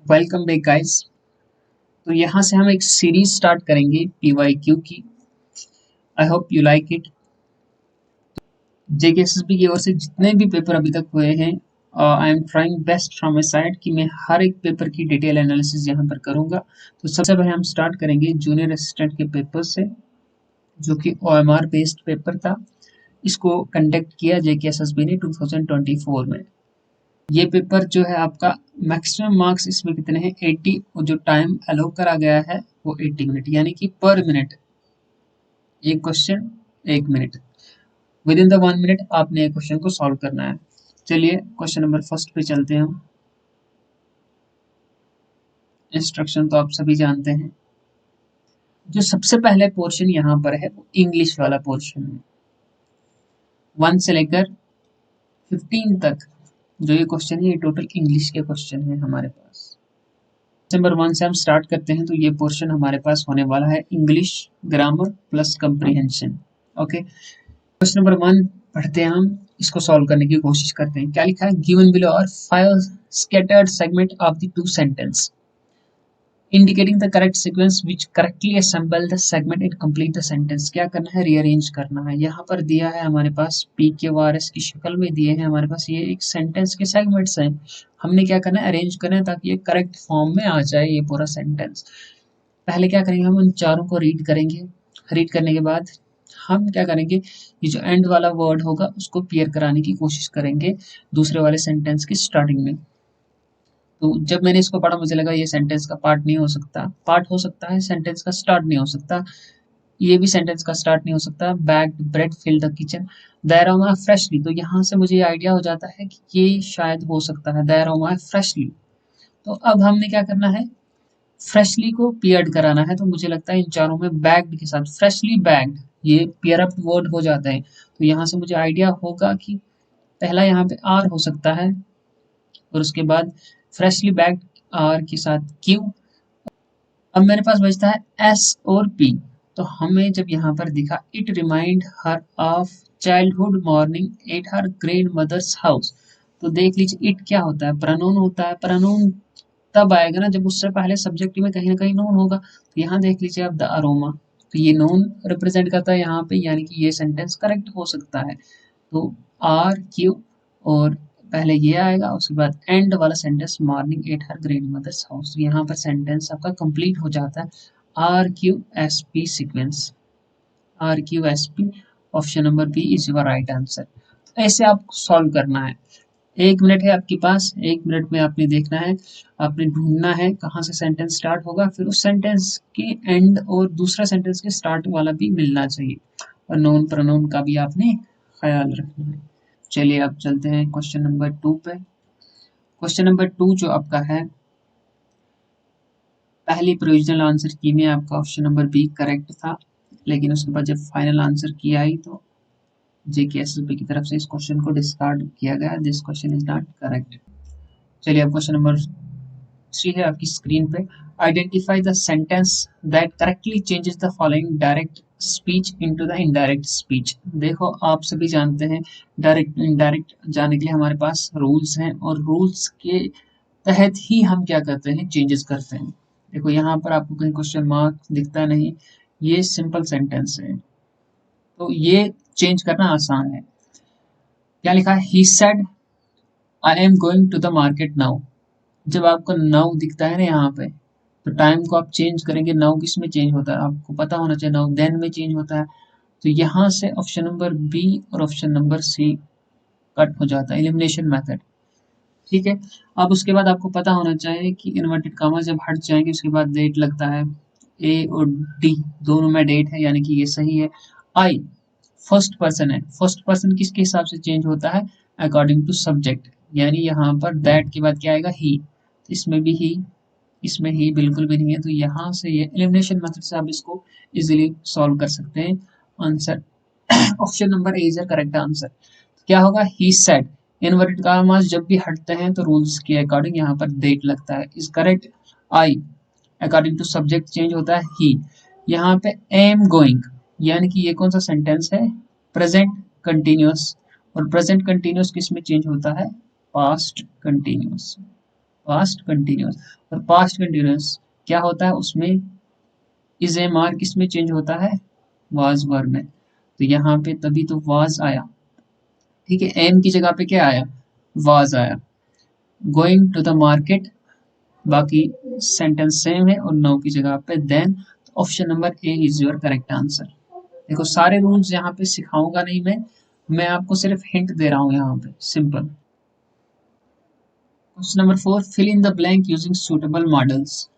Welcome back guys. तो यहाँ से हम एक सीरीज स्टार्ट करेंगे PYQ की। I hope you like it. JKSSB की ओर से जितने भी पेपर अभी तक हुए हैं, I am trying best from my side कि मैं हर एक पेपर की डिटेल एनालिसिस यहाँ पर करूँगा। तो सबसे पहले हम स्टार्ट करेंगे जूनियर असिस्टेंट के पेपर से, जो कि OMR बेस्ड पेपर था। इसको कंडक्ट किया JKSSB ने 2024 में। ये पेपर जो है आपका मैक्सिमम मार्क्स इसमें कितने हैं 80, और जो टाइम अलो करा गया है वो 80 मिनट, यानी कि पर मिनट एक question 1 minute. With in the 1 minute आपने एक क्वेश्चन को सॉल्व करना है। चलिए क्वेश्चन नंबर फर्स्ट पे चलते हैं हम। इंस्ट्रक्शन तो आप सभी जानते हैं। जो सबसे पहले पोर्शन यहाँ पर है वो इंग्लिश वाला पोर्शन है। 1 से लेकर 15 तक जो ये क्वेश्चन है, ये टोटल इंग्लिश के क्वेश्चन है हमारे पास। नंबर 1 से हम स्टार्ट करते हैं। तो ये पोर्शन हमारे पास होने वाला है English grammar plus comprehension. Okay, question number 1 पढ़ते हैं हम, इसको सॉल्व करने की कोशिश करते हैं। क्या लिखा है? Given below are 5 scattered segment of the two sentence indicating the correct sequence which correctly assemble the segment and complete the sentence। क्या करना है? रीअरेंज करना है। यहाँ पर दिया है हमारे पास PQRS की शक्ल में दिए हैं हमारे पास, ये एक सेंटेंस के सेगमेंट्स हैं। हमने क्या करना है? अरेंज करना है ताकि ये करेक्ट फॉर्म में आ जाए ये पूरा सेंटेंस। पहले क्या करेंगे? हम उन चारों को रीड करेंगे। रीड करने के बाद हम क्या करेंगे? ये जो एंड वाला वर्ड होगा उसको पेयर कराने की कोशिश करेंगे दूसरे वाले सेंटेंस की स्टार्टिंग में। तो जब मैंने इसको पढ़ा मुझे लगा ये सेंटेंस का पार्ट नहीं हो सकता। पार्ट हो सकता है, सेंटेंस का स्टार्ट नहीं हो सकता। ये भी सेंटेंस का स्टार्ट नहीं हो सकता। Bagged bread fill the kitchen the aroma freshly. तो यहाँ से मुझे ये आइडिया हो जाता है कि ये शायद हो सकता है द अरोमा फ्रेशली। तो अब हमने क्या करना है? फ्रेशली को पेयर्ड कराना है। तो मुझे लगता है इन चारों में बैग्ड के साथ फ्रेशली बैग्ड ये पेयर अप वर्ड हो जाते हैं। तो यहाँ से मुझे आइडिया होगा कि पहला यहाँ पे आर हो सकता है, और उसके बाद फ्रेशली बैग्ड आर के साथ क्यू। अब मेरे पास बचता है एस और पी। तो हमें जब यहाँ पर दिखा it remind her of childhood morning at her grandmother's house. तो देख लीजिए इट क्या होता है? प्रोनाउन होता है। प्रोनाउन तब आएगा ना जब उससे पहले सब्जेक्ट में कहीं ना कहीं नोन होगा। तो यहाँ देख लीजिए आप द अरोमा, तो ये नोन रिप्रेजेंट करता है यहाँ पे, यानी कि ये सेंटेंस करेक्ट हो सकता है। तो आर क्यू और पहले ये आएगा, उसके बाद एंड वाला sentence morning at her grandmother's house. यहाँ पर सेंटेंस आपका कंप्लीट हो जाता है। RQSP sequence, RQSP। Option number B is your right answer. ऐसे आपको सॉल्व करना है। 1 मिनट है आपके पास। 1 मिनट में आपने देखना है, आपने ढूंढना है कहाँ से सेंटेंस स्टार्ट होगा, फिर उस सेंटेंस के एंड और दूसरा सेंटेंस के स्टार्ट वाला भी मिलना चाहिए, और नोन प्रोनाउन का भी आपने ख्याल रखना है। चलिए अब चलते हैं क्वेश्चन नंबर 2 पे। क्वेश्चन नंबर 2 जो आपका है, पहली प्रोविजनल आंसर की में आपका ऑप्शन नंबर बी करेक्ट था, लेकिन उसके बाद जब फाइनल आंसर की आई तो JKSSB की तरफ से इस क्वेश्चन को डिस्कार्ड किया गया। This question is not correct. चलिए अब क्वेश्चन नंबर 3 है आपकी स्क्रीन पे। Identify the sentence that correctly changes the following direct speech into the indirect speech. देखो आप सभी जानते हैं डायरेक्ट इनडायरेक्ट जाने के लिए हमारे पास रूल्स हैं, और रूल्स के तहत ही हम क्या करते हैं? चेंजेस करते हैं। देखो यहाँ पर आपको कहीं क्वेश्चन मार्क दिखता नहीं, ये सिंपल सेंटेंस है, तो ये चेंज करना आसान है। क्या लिखा है? He said I am going to the market now. जब आपको नाउ दिखता है ना यहाँ पे, तो टाइम को आप चेंज करेंगे। नाउ किस में चेंज होता है आपको पता होना चाहिए, नाउ देन में चेंज होता है। तो यहाँ से ऑप्शन नंबर बी और ऑप्शन नंबर सी कट हो जाता है, एलिमिनेशन मेथड। ठीक है, अब उसके बाद आपको पता होना चाहिए कि इन्वर्टेड कामा जब हट जाएंगे उसके बाद डेट लगता है। ए और डी दोनों में डेट है, यानी कि ये सही है। आई फर्स्ट पर्सन है। फर्स्ट पर्सन किसके हिसाब से चेंज होता है? अकॉर्डिंग टू सब्जेक्ट, यानी यहाँ पर दैट के बाद क्या आएगा? ही। इसमें भी ही, इसमें ही बिल्कुल भी नहीं है। तो यहाँ से ये एलिमिनेशन मेथड से आप इसको इजीली सॉल्व कर सकते हैं। Answer option number A is the correct answer. क्या होगा? He said. इन्वर्टेड कॉमास जब भी हटते हैं तो रूल्स के अकॉर्डिंग यहाँ पर डेट लगता है, इज करेक्ट। आई अकॉर्डिंग टू सब्जेक्ट चेंज होता है ही। यहाँ पे एम गोइंग, यानी कि ये कौन सा सेंटेंस है? प्रेजेंट कंटिन्यूअस, और प्रेजेंट कंटिन्यूअस किस में चेंज होता है? Past continuous. Past continuous. और पास्ट कंटिन्यूस क्या होता है, उसमें इज ए मार्क किसमें चेंज होता है, वाज वर्ब में। तो यहाँ पे तभी तो वाज आया, ठीक है, एम की जगह पे क्या आया, वाज आया। गोइंग टू द मार्केट, बाकी सेंटेंस सेम है, और नो की जगह पे then. Option number A is your correct answer. देखो सारे रूल्स यहाँ पे सिखाऊंगा नहीं मैं आपको सिर्फ हिंट दे रहा हूँ यहाँ पे, simple. Question number 4, fill in the blank using suitable models.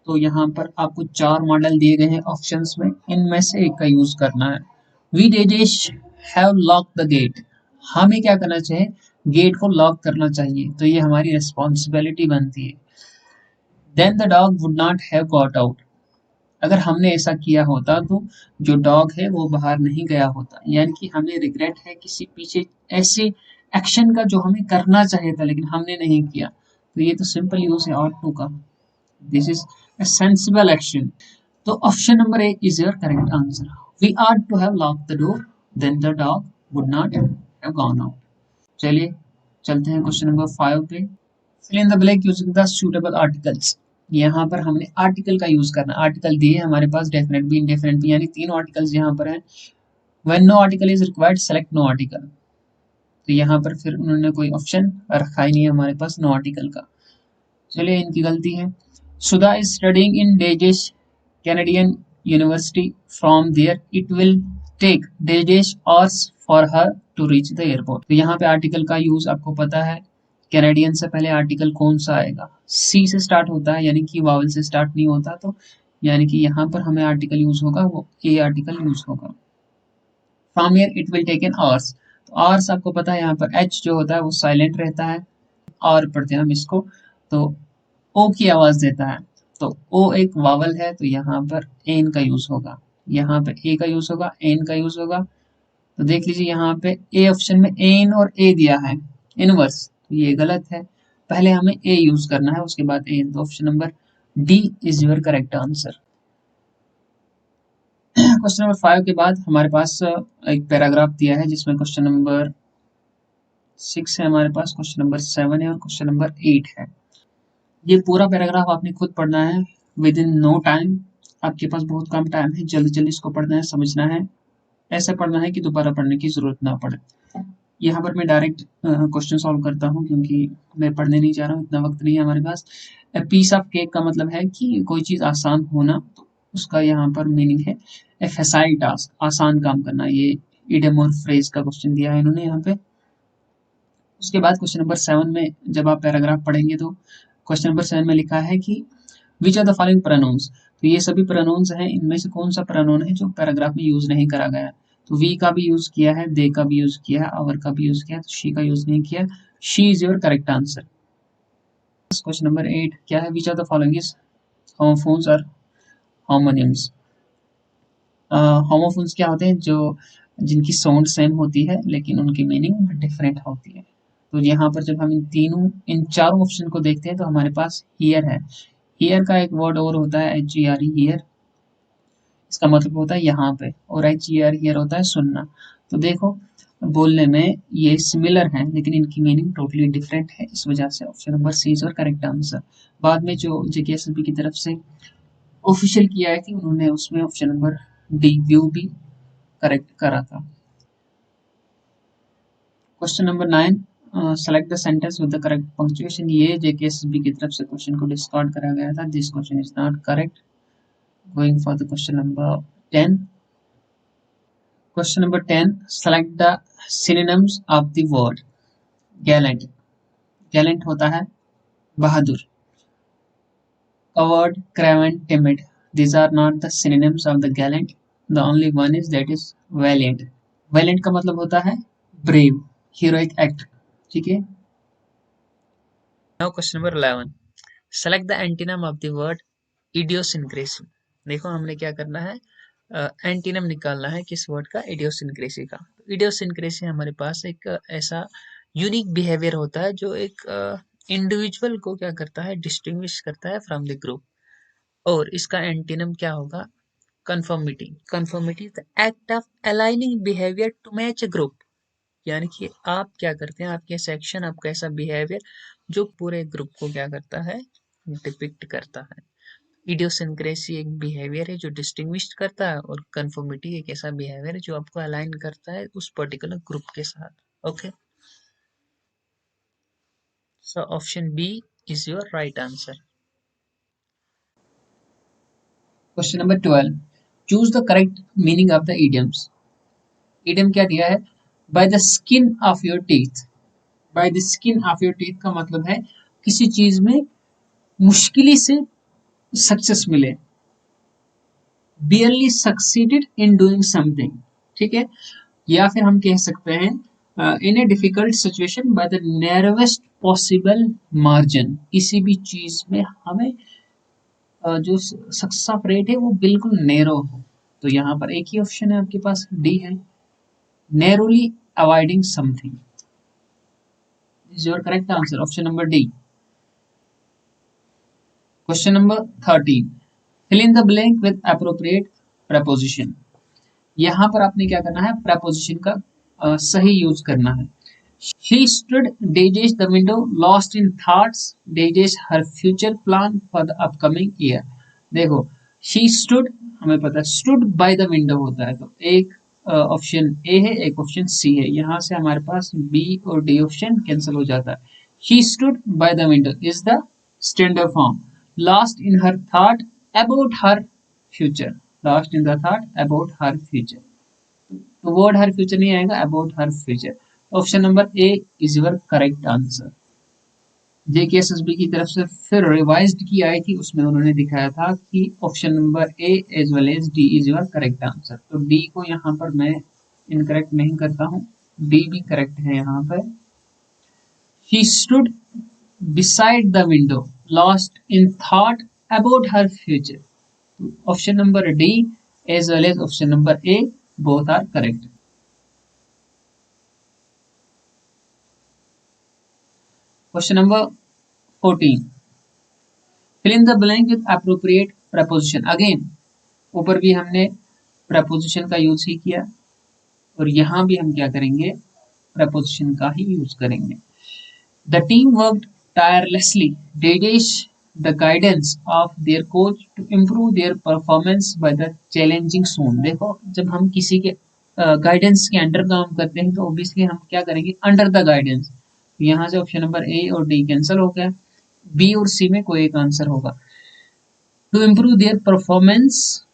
तो यहाँ पर आपको 4 मॉडल दिए गए हैं ऑप्शंस में, इनमें से एक का यूज करना है। We dash have lock the gate, हमें क्या करना चाहिए, गेट को लॉक करना चाहिए, तो ये हमारी रिस्पॉन्सिबिलिटी बनती है। Then the dog would not have got out, अगर हमने ऐसा किया होता तो जो डॉग है वो बाहर नहीं गया होता, यानी कि हमें रिग्रेट है किसी पीछे ऐसे एक्शन का जो हमें करना चाहिए था लेकिन हमने नहीं किया। तो ये तो सिंपल यूज है ऑट टू का, this is a sensible action. तो option number A is your correct answer. We are to have lock the door, then the dog would not have gone out. चलिए चलते हैं question number 5 पे। Fill in the blank using the suitable articles. यहाँ पर हमने article का use करना है, आर्टिकल दिए हमारे पास डेफिनेट भी इंडेफिनेट भी, यानी तीनों आर्टिकल्स यहाँ पर हैं। When no article is required select no article, तो यहाँ पर फिर उन्होंने कोई ऑप्शन रखा ही नहीं है हमारे पास नो आर्टिकल का। चलिए इनकी गलती है। Sudha is studying in dash Canadian university, from there it will take dash hours for her to reach the airport. तो यहाँ पे आर्टिकल का यूज आपको पता है, कैनेडियन से पहले आर्टिकल कौन सा आएगा, सी से स्टार्ट होता है, यानी कि वावल से स्टार्ट नहीं होता, तो यानी कि यहाँ पर हमें आर्टिकल यूज होगा वो ए आर्टिकल यूज होगा। From here it will take an hours, तो आवर्स आपको पता है यहाँ पर एच जो होता है वो साइलेंट रहता है, और पढ़ते हैं हम इसको, तो ओ की आवाज देता है, तो ओ एक वावल है, तो यहाँ पर एन का यूज होगा, यहाँ पे ए का यूज होगा, एन का यूज होगा। तो देख लीजिए यहाँ पे ए ऑप्शन में एन और ए दिया है इनवर्स, तो ये गलत है, पहले हमें ए यूज करना है उसके बाद एन, तो option number D is your correct answer. Question number 5 के बाद हमारे पास एक पैराग्राफ दिया है जिसमें क्वेश्चन नंबर 6 है हमारे पास, क्वेश्चन नंबर 7 है और क्वेश्चन नंबर 8 है। ये पूरा पैराग्राफ आपने खुद पढ़ना है विद इन नो टाइम, आपके पास बहुत कम टाइम है, जल्दी जल्दी इसको पढ़ना है, समझना है, ऐसा पढ़ना है कि दोबारा पढ़ने की जरूरत ना पड़े। यहाँ पर मैं डायरेक्ट क्वेश्चन सॉल्व करता हूँ क्योंकि मैं पढ़ने नहीं जा रहा हूँ, इतना वक्त नहीं है हमारे पास। ए पीस ऑफ केक का मतलब है कि कोई चीज़ आसान होना, तो उसका यहाँ पर मीनिंग है ए फैसाइल टास्क, आसान काम करना। ये इडियम और फ्रेज का क्वेश्चन दिया है इन्होंने यहाँ पे। उसके बाद क्वेश्चन नंबर 7 में जब आप पैराग्राफ पढ़ेंगे तो क्वेश्चन नंबर 7 में लिखा है कि which are the following pronouns, तो ये सभी प्रोनाउंस हैं, इनमें से कौन सा प्रोनाउन है जो पैराग्राफ में यूज नहीं करा गया। तो वी का भी यूज किया है, दे का भी यूज किया है, आवर का भी यूज किया है, तो शी का यूज नहीं किया। She is your correct answer. Question number 8 क्या है, which are the following is homophones और होमोनिम्स। होमोफोन्स क्या होते हैं, जो जिनकी साउंड सेम होती है लेकिन उनकी मीनिंग डिफरेंट होती है। तो यहाँ पर जब हम इन चारों ऑप्शन को देखते हैं तो हमारे पास हियर है, हियर का एक वर्ड और होता है H E R E, here, इसका मतलब होता है यहाँ पे, और एच ई आर हियर होता है सुनना। तो देखो बोलने में ये सिमिलर हैं लेकिन इनकी मीनिंग टोटली डिफरेंट है, इस वजह से ऑप्शन नंबर सी इज और करेक्ट आंसर। बाद में जो जेकेएसएसबी की तरफ से ऑफिशियल किया है कि उन्होंने उसमें ऑप्शन नंबर डी व्यू भी करेक्ट करा था। Question number 9, select the sentence with the correct punctuation. ये जेकेएसबी की तरफ से क्वेश्चन को डिस्कार्ड करा गया था, this question is not correct. Going for the question number 10। Question number 10, select the synonyms of the word Gallant. Gallant होता है बहादुर, covered, craven, timid, these are not the synonyms of the gallant, the only one is that is valiant। valiant का मतलब होता है brave, heroic act, ठीक है। Now question number 11, select the antonym of the word idiosyncrasy। देखो हमने क्या करना है, एंटीनम निकालना है किस वर्ड का, इडियोसिनक्रेसी का। इडियोसिनक्रेसी हमारे पास एक ऐसा यूनिक बिहेवियर होता है जो एक इंडिविजुअल को क्या करता है, डिस्टिंग्विश करता है फ्रॉम द ग्रुप। और इसका एंटीनम क्या होगा, conformity. Conformity is the act of aligning behaviour to match a group, यानी कि आप क्या करते हैं, आपके सेक्शन, आपका ऐसा बिहेवियर जो पूरे ग्रुप को क्या करता है, डिपिक्ट करता है। इडियोसिंक्रेसी एक बिहेवियर है जो डिस्टिंग्विश करता है, और कन्फर्मिटी एक ऐसा बिहेवियर है जो आपको अलाइन करता है उस पर्टिकुलर ग्रुप के साथ। Okay, so option B is your right answer. Question number 12, choose the correct meaning of the idioms. Idiom क्या दिया है, by the skin of your teeth. By the skin of your teeth का मतलब है किसी चीज में मुश्किल से सक्सेस मिले, barely succeeded in doing something, ठीक है। या फिर हम कह सकते हैं in a difficult situation by the narrowest possible margin. किसी भी चीज में हमें जो सक्सेस ऑफ रेट है वो बिल्कुल नैरो हो। तो यहाँ पर एक ही ऑप्शन है आपके पास, डी है, narrowly avoiding something is your correct answer, option number D. Question number 13, fill in the blank with appropriate preposition। यहाँ पर आपने क्या करना है, preposition का सही यूज करना है। She stood days the window, lost in thoughts, days her future plan for the upcoming year। देखो, she stood हमें पता है stood by the window होता है, तो एक ऑप्शन ए है, एक ऑप्शन सी है। यहाँ से हमारे पास बी और डी ऑप्शन कैंसिल हो जाता है। She stood by the window is the standard form, lost in her thought about her future, lost in the thought about her future, तो वर्ड हर फ्यूचर नहीं आएगा, about her future. Option number A is your correct answer. JKSSB की तरफ से फिर revised की आई थी, उसमें उन्होंने दिखाया था कि option number A as well as D is your correct answer. तो डी को यहाँ पर मैं इनकरेक्ट नहीं करता हूँ, डी भी करेक्ट है यहाँ पर। She stood beside the window, lost in thought about her future. Option number D as well as option number A both are correct. Question number 14, fill in the blank with appropriate preposition। Again ऊपर भी हमने preposition का use ही किया, और यहाँ भी हम क्या करेंगे, preposition का ही यूज करेंगे। The team worked tirelessly, dedicated the guidance of their coach to improve their performance by the challenging zone। देखो, जब हम किसी के गाइडेंस के अंडर काम करते हैं तो ऑब्वियसली हम क्या करेंगे, अंडर द गाइडेंस। यहाँ से ऑप्शन नंबर ए और डी कैंसिल हो गया, बी और सी में कोई एक आंसर होगा। To improve their performance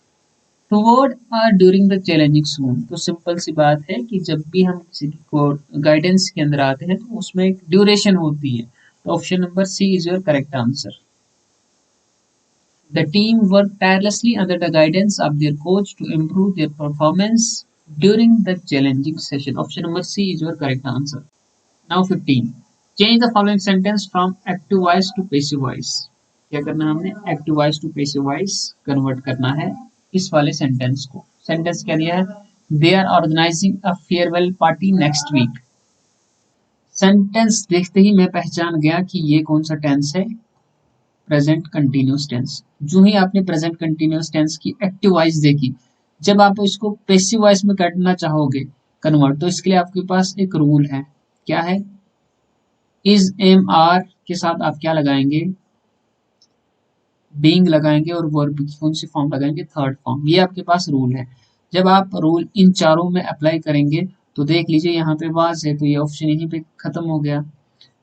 toward during the challenging zone, तो सिंपल सी बात है कि जब भी हम किसी को गाइडेंस के अंदर आते हैं तो उसमें एक ड्यूरेशन होती है। तो option number C is your correct answer. The team work tirelessly under the guidance of their coach to improve their performance during the challenging session. Option number C is your correct answer. Now 15, change the following sentence from active voice to passive voice. क्या करना है हमने, active voice to passive voice convert करना है इस वाले sentence को। Sentence क्या दिया है, they are organising a farewell party next week. Sentence देखते ही मैं पहचान गया कि ये कौन सा टेंस है, प्रेजेंट कंटिन्यूअस टेंस। जो ही आपने प्रेजेंट कंटिन्यूअस टेंस की एक्टिव वॉइस देखी, जब आप इसको पैसिव वॉइस में करना चाहोगे कन्वर्ट, तो इसके लिए आपके पास एक रूल है। क्या है, इज एम आर के साथ आप क्या लगाएंगे, बीइंग लगाएंगे, और वर्ब की कौन सी फॉर्म लगाएंगे, थर्ड फॉर्म। ये आपके पास रूल है। जब आप रूल इन चारों में अप्लाई करेंगे तो देख लीजिए, यहाँ पे वाज है तो ये ऑप्शन यहीं पे खत्म हो गया,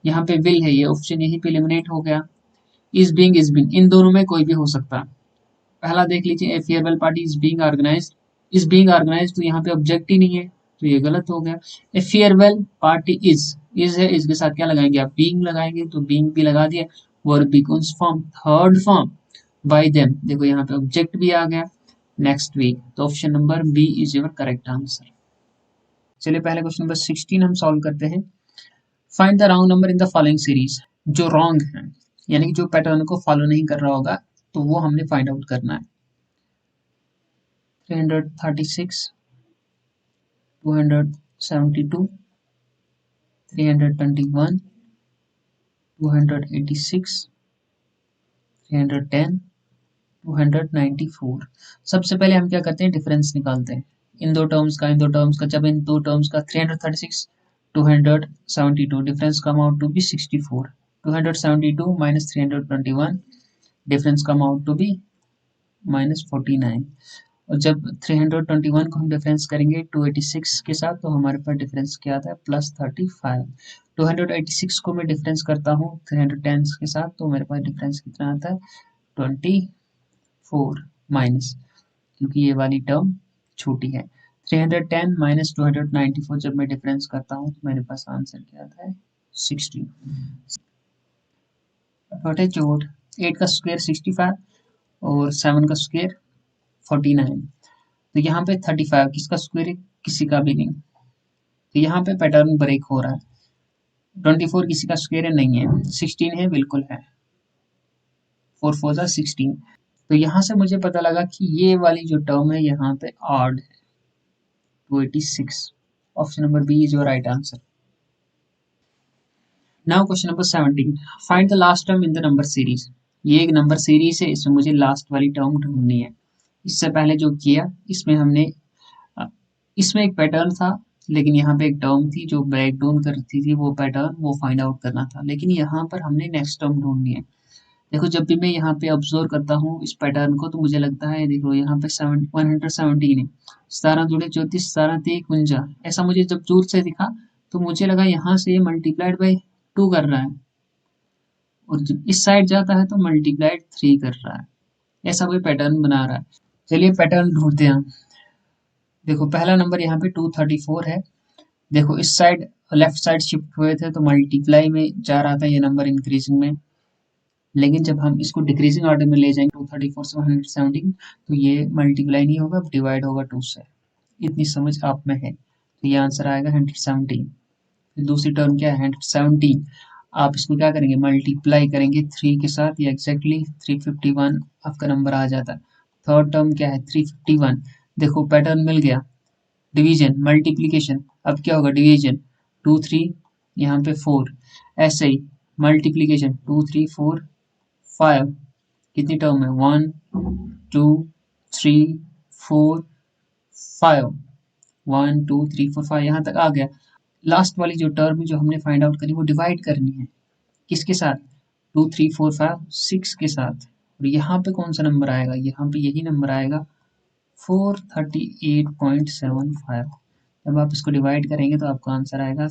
यहाँ पे विल है ये ऑप्शन यहीं पे एलिमिनेट हो गया, इज बीइंग इन दोनों में कोई भी हो सकता है। पहला देख लीजिए, a farewell party is being organised, is being organised तो यहाँ पे ऑब्जेक्ट ही नहीं है, तो ये गलत हो गया। ए फेयरवेल पार्टी इज है, इसके साथ क्या लगाएंगे आप, बीइंग लगाएंगे, तो बीइंग भी लगा दिया। वर्ब भी कौन सी form, third form, by them, देखो यहाँ पे ऑब्जेक्ट भी आ गया, नेक्स्ट वीक, तो option number B is your correct answer. चलिए पहले क्वेश्चन नंबर 16 हम सॉल्व करते हैं। Find the wrong number in the following series. जो रॉन्ग है यानी कि जो पैटर्न को फॉलो नहीं कर रहा होगा, तो वो हमने फाइंड आउट करना है। 336, 272, 321, 286, 310, 294। सबसे पहले हम क्या करते हैं, डिफरेंस निकालते हैं इन दो टर्म्स का, जब इन दो टर्म्स का 336 272, difference come out to be 64. 272 minus 321, difference come out to be minus 49. और जब 321 को हम डिफरेंस करेंगे 286 के साथ तो हमारे पास डिफरेंस क्या आता है प्लस 35. 286 को मैं डिफरेंस करता हूँ 310 के साथ तो मेरे पास डिफरेंस कितना आता है 24 माइनस, क्योंकि ये वाली टर्म छोटी है. 310 माइनस 294 जब मैं डिफरेंस करता हूँ तो मेरे पास आंसर क्या आता है 16. जोड़ 8 का स्क्वायर 65 और 7 का स्क्वायर 49. तो यहाँ पे 35 किसका स्क्वायर है, किसी का भी नहीं. तो यहाँ पे पैटर्न ब्रेक हो रहा है. 24 किसी का स्क्वायर है, नहीं है. 16 है, बिल्कुल है. 4 4 जा 16. तो यहाँ से मुझे पता लगा कि ये वाली जो टर्म है यहाँ पे ऑड है. 286. Option number B is your right answer. Now question number 17. Find the last term in the number series. ये एक नंबर सीरीज है, इसमें मुझे लास्ट वाली टर्म ढूंढनी है. इससे पहले जो किया इसमें हमने इसमें एक पैटर्न था, लेकिन यहाँ पे एक टर्म थी जो ब्रेक डाउन करती थी वो पैटर्न, वो फाइंड आउट करना था. लेकिन यहाँ पर हमने नेक्स्ट टर्म ढूंढनी है. देखो जब भी मैं यहाँ पे ऑब्जर्व करता हूँ इस पैटर्न को तो मुझे लगता है देखो यहाँ पे 117 है. 17 जुड़े 34, 17 3 51. ऐसा मुझे जब दूर से दिखा तो मुझे लगा यहाँ से मल्टीप्लाइड बाई 2 कर रहा है और जब इस साइड जाता है तो मल्टीप्लाइड 3 कर रहा है. ऐसा कोई पैटर्न बना रहा है. चलिए पैटर्न ढूंढते हैं. देखो पहला नंबर यहाँ पे 234 है. देखो इस साइड लेफ्ट साइड शिफ्ट हुए थे तो मल्टीप्लाई में जा रहा था ये नंबर इंक्रीजिंग में, लेकिन जब हम इसको डिक्रीजिंग ऑर्डर में ले जाएंगे 234 से 117 तो ये मल्टीप्लाई नहीं होगा, डिवाइड होगा 2 से. इतनी समझ आप में है. तो ये आंसर आएगा 117. फिर दूसरी टर्म क्या है 117. आप इसको क्या करेंगे मल्टीप्लाई करेंगे 3 के साथ, ये एग्जैक्टली 351 आपका नंबर आ जाता है. थर्ड टर्म क्या है 351. देखो पैटर्न मिल गया. डिवीजन मल्टीप्लीकेशन, अब क्या होगा डिवीजन 2 3 यहाँ पे 4. ऐसे ही मल्टीप्लीकेशन 2 3 4 5. कितनी टर्म है 1 2 3 4 5. 1 2 3 4 5 यहाँ तक आ गया. लास्ट वाली जो टर्म जो हमने फाइंड आउट करी वो डिवाइड करनी है किसके साथ 2 3 4 5 6 के साथ. और यहाँ पे कौन सा नंबर आएगा, यहाँ पे यही नंबर आएगा 438.75. जब आप इसको डिवाइड करेंगे तो आपका आंसर आएगा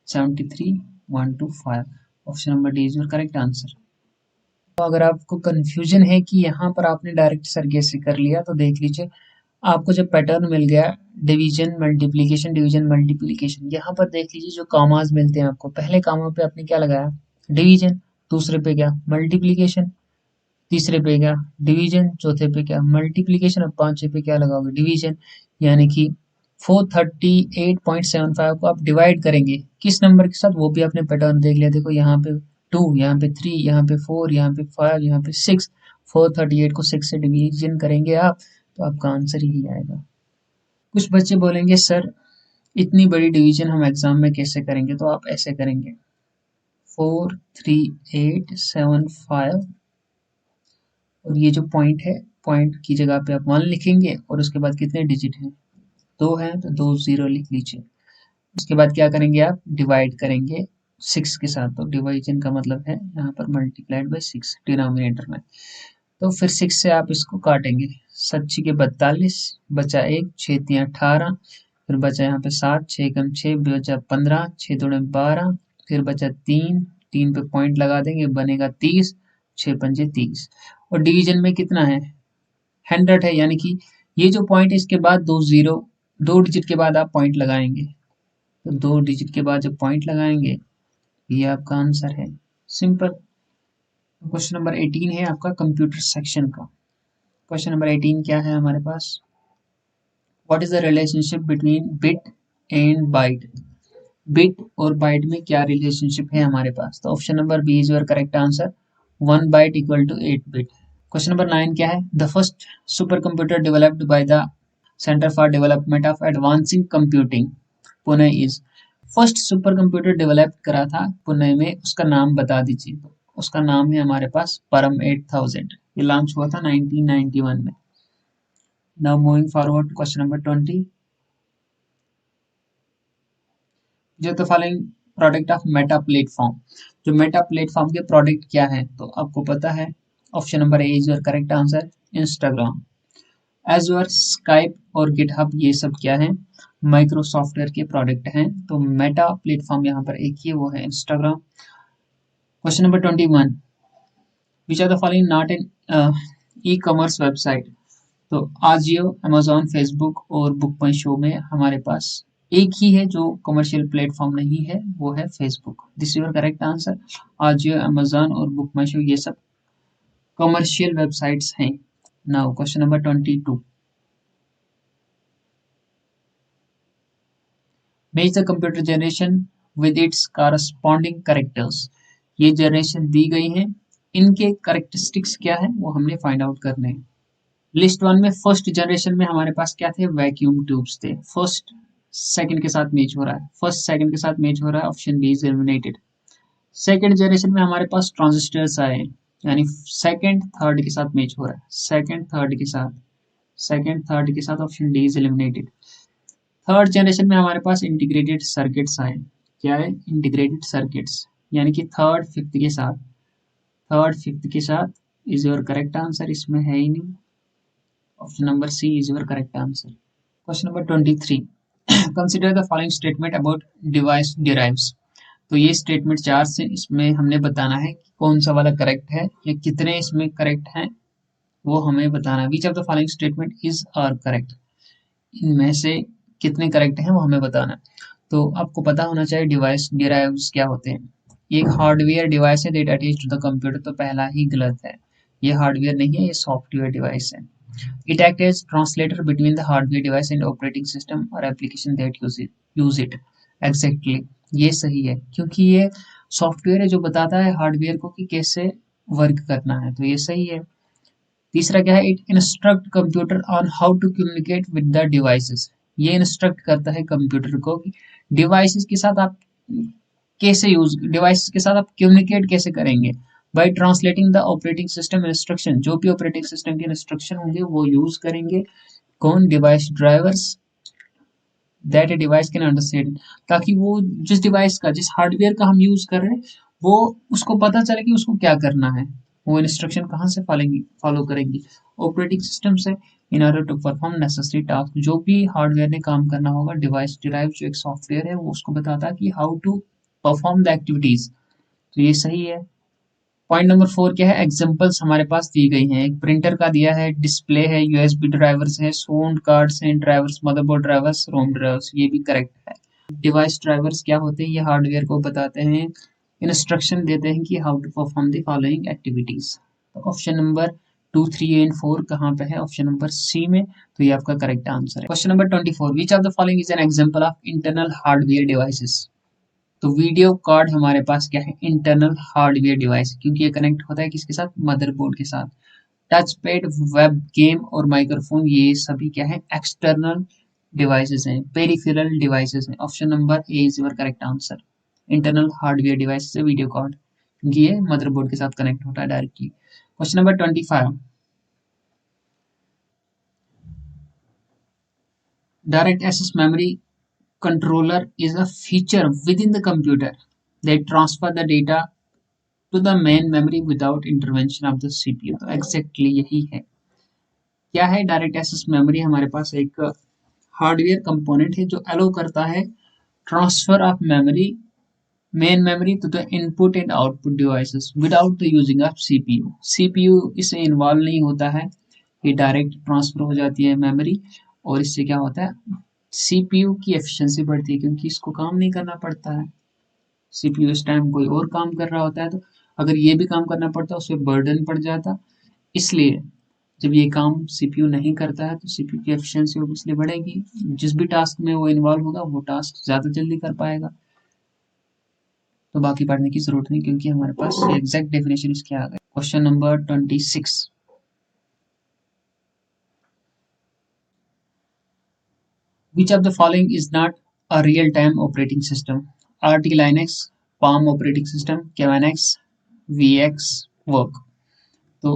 73125. Option number D is your correct answer. तो अगर आपको कंफ्यूजन है कि यहाँ पर आपने डायरेक्ट सरगे से कर लिया तो देख लीजिए आपको जब पैटर्न मिल गया डिवीजन मल्टीप्लिकेशन डिवीजन मल्टीप्लिकेशन, यहाँ पर देख लीजिए जो कॉमास मिलते हैं आपको, पहले कॉमा पे आपने क्या लगाया डिवीजन, दूसरे पे क्या मल्टीप्लिकेशन, तीसरे पे क्या डिवीजन, चौथे पे क्या मल्टीप्लिकेशन, और पांचवे पे क्या लगाओगे डिवीजन. यानी कि 438.75 को आप डिवाइड करेंगे किस नंबर के साथ वो भी आपने पैटर्न देख लिया. देखो यहाँ पे 2, यहाँ पे 3, यहाँ पे 4, यहाँ पे 5, यहाँ पे 6. 438 को 6 से डिवीजन करेंगे आप तो आपका आंसर यही आएगा. कुछ बच्चे बोलेंगे सर इतनी बड़ी डिवीजन हम एग्जाम में कैसे करेंगे, तो आप ऐसे करेंगे 43875 और ये जो पॉइंट है पॉइंट की जगह पे आप 1 लिखेंगे और उसके बाद कितने डिजिट हैं 2 हैं तो 2 0 लिख लीजिए. उसके बाद क्या करेंगे आप डिवाइड करेंगे 6 के साथ. तो डिवाइजन का मतलब है यहाँ पर मल्टीप्लाइड बाई 6 डिनोमिनेटर में. तो फिर 6 से आप इसको काटेंगे. 7 के 42 बचा 1, 6 3 18, फिर बचा यहाँ पे 7, 6 कम 6 बचा 15, 6 2 12, फिर बचा 3, 3 पे पॉइंट लगा देंगे बनेगा 30, 6 पंजे 30. और डिवीजन में कितना है 100 है, यानी कि ये जो पॉइंट है इसके बाद 2 0, 2 डिजिट के बाद आप पॉइंट लगाएंगे. तो 2 डिजिट के बाद जब पॉइंट लगाएंगे ये आपका आंसर है. सिंपल. क्वेश्चन नंबर 18 है आपका कंप्यूटर सेक्शन का. क्वेश्चन नंबर 18 क्या है हमारे पास, what is the relationship between bit and byte. Bit और बाइट में क्या रिलेशनशिप है हमारे पास. तो option number B is your correct answer. 1 byte equal to 8 bit. Question number 9 क्या है, the first super computer developed by the centre for development of advancing computing Pune is. First super computer develop करा था पुणे में, उसका नाम बता दीजिए. उसका नाम है हमारे पास परम 8000. ये लॉन्च हुआ था 1991 में. Now moving forward question number 20. जो तो following product of Meta platform, जो मेटा प्लेटफॉर्म के प्रोडक्ट क्या है, तो आपको पता है option number A is your correct answer, Instagram. Azure, Skype और गिटहब ये सब क्या है, माइक्रोसॉफ्टवेयर के प्रोडक्ट हैं। तो मेटा प्लेटफॉर्म यहाँ पर एक ही वो है, Instagram. Question number 21, which are the following not in e commerce website. तो आजियो, अमेजोन, फेसबुक और बुक माई शो में हमारे पास एक ही है जो कमर्शियल प्लेटफॉर्म नहीं है, वो है Facebook. This is your correct answer. Ajio, Amazon और बुक माई शो ये सब कमर्शियल वेबसाइट्स हैं। Now question number 22, match the computer generation with its corresponding characters. ये जनरेशन दी गई है, इनके कैरेक्टरिस्टिक्स क्या है वो हमने फाइंड आउट करने हैं। लिस्ट वन में फर्स्ट जनरेशन में हमारे पास क्या थे, वैक्यूम ट्यूब्स थे। फर्स्ट सेकंड के साथ मैच हो रहा है, फर्स्ट सेकंड के साथ मैच हो रहा है, option B is eliminated. Second generation में हमारे पास ट्रांजिस्टर्स आए, यानी सेकंड थर्ड के साथ मैच हो रहा है, सेकंड थर्ड के साथ, सेकंड थर्ड के साथ, option D is eliminated. Third generation में हमारे पास इंटीग्रेटेड सर्किट्स आए, क्या है, इंटीग्रेटेड सर्किट्स, यानी कि थर्ड फिफ्थ के साथ, थर्ड फिफ्थ के साथ इज योर करेक्ट आंसर, इसमें है ही नहीं, option number C is your correct answer. Question number 23, consider the following statement about device drivers. तो ये स्टेटमेंट चार से, इसमें हमने बताना है कि कौन सा वाला करेक्ट है या कितने इसमें करेक्ट हैं, वो हमें बताना है। Which of the following statement is are correct, इनमें से कितने करेक्ट हैं वो हमें बताना है। तो आपको पता होना चाहिए डिवाइस डिराइव्स क्या होते हैं। ये एक हार्डवेयर डिवाइस है that attached to the computer, तो पहला ही गलत है, ये हार्डवेयर नहीं है, ये सॉफ्टवेयर डिवाइस है। It acts as translator between the hardware device and operating system or application that use it. Exactly, ये सही है क्योंकि ये सॉफ्टवेयर है जो बताता है हार्डवेयर को कि कैसे वर्क करना है, तो ये सही है। तीसरा क्या है, it instruct computer on how to communicate with the devices. ये इंस्ट्रक्ट करता है कंप्यूटर को कि डिवाइसेस के साथ आप कैसे यूज, डिवाइसेस के साथ आप कम्युनिकेट कैसे करेंगे। By translating the operating system instruction, जो भी ऑपरेटिंग सिस्टम के इंस्ट्रक्शन होंगे वो यूज करेंगे कौन, device drivers, that a device can understand, ताकि वो जिस डिवाइस का, जिस हार्डवेयर का हम यूज कर रहे हैं वो उसको पता चले कि उसको क्या करना है, वो इंस्ट्रक्शन कहाँ से फॉलो करेंगी, ऑपरेटिंग सिस्टम से, in order to perform necessary task. जो भी हार्डवेयर ने काम करना होगा, डिवाइस डिराइव जो एक सॉफ्टवेयर है वो उसको बताता है कि how to perform the activities, तो ये सही है। पॉइंट नंबर 4 क्या है, एग्जांपल्स हमारे पास दी गई हैं, एक प्रिंटर का दिया है, डिस्प्ले है, यूएसबी ड्राइवर्स है, साउंड कार्ड्स हैं, ड्राइवर्स, मदरबोर्ड ड्राइवर्स, रोम ड्राइवर्स, ये भी करेक्ट है। डिवाइस ड्राइवर्स क्या होते हैं, ये हार्डवेयर को बताते हैं, इंस्ट्रक्शन देते हैं कि how to perform the following activities. तो ऑप्शन नंबर 2, 3 एंड 4 कहाँ पे है, ऑप्शन नंबर सी में, तो ये आपका करेक्ट आंसर है। Question number 24, which of the following is an example of internal hardware devices. तो वीडियो कार्ड हमारे पास क्या है, इंटरनल हार्डवेयर डिवाइस, क्योंकि ये कनेक्ट होता है किसके साथ, मदरबोर्ड के साथ। टच पैड, वेब गेम और माइक्रोफोन ये सभी क्या है, एक्सटर्नल डिवाइसेस हैं, पेरिफेरल डिवाइसेस हैं। Option number A is your correct answer. Internal hardware device से वीडियो कार्ड, क्योंकि ये मदरबोर्ड के साथ कनेक्ट होता है directly. Question number 25, direct access memory controller is a feature within the computer that transfer the data to the main memory without intervention of the CPU। तो exactly यही है, क्या है, डायरेक्ट एक्सेस मेमोरी हमारे पास एक हार्डवेयर कंपोनेंट है जो अलो करता है transfer of memory, main memory to the input and output devices without the using of CPU. CPU इससे इन्वॉल्व नहीं होता है, ये डायरेक्ट ट्रांसफर हो जाती है मेमोरी, और इससे क्या होता है, सीपीयू की एफिशिएंसी बढ़ती है क्योंकि इसको काम नहीं करना पड़ता है। सीपीयू इस टाइम कोई और काम कर रहा होता है, तो अगर ये भी काम करना पड़ता उस पर बर्डन पड़ जाता, इसलिए जब ये काम सीपीयू नहीं करता है तो सीपीयू की एफिशिएंसी ऑब्वियसली बढ़ेगी, जिस भी टास्क में वो इन्वॉल्व होगा वो टास्क ज़्यादा जल्दी कर पाएगा। तो बाकी पढ़ने की जरूरत नहीं क्योंकि हमारे पास एग्जैक्ट डेफिनेशन इसके आ गए। Question number 26, which of the following is not a real-time operating system? RT Linux, Palm operating system, Kavanex, VX Work। तो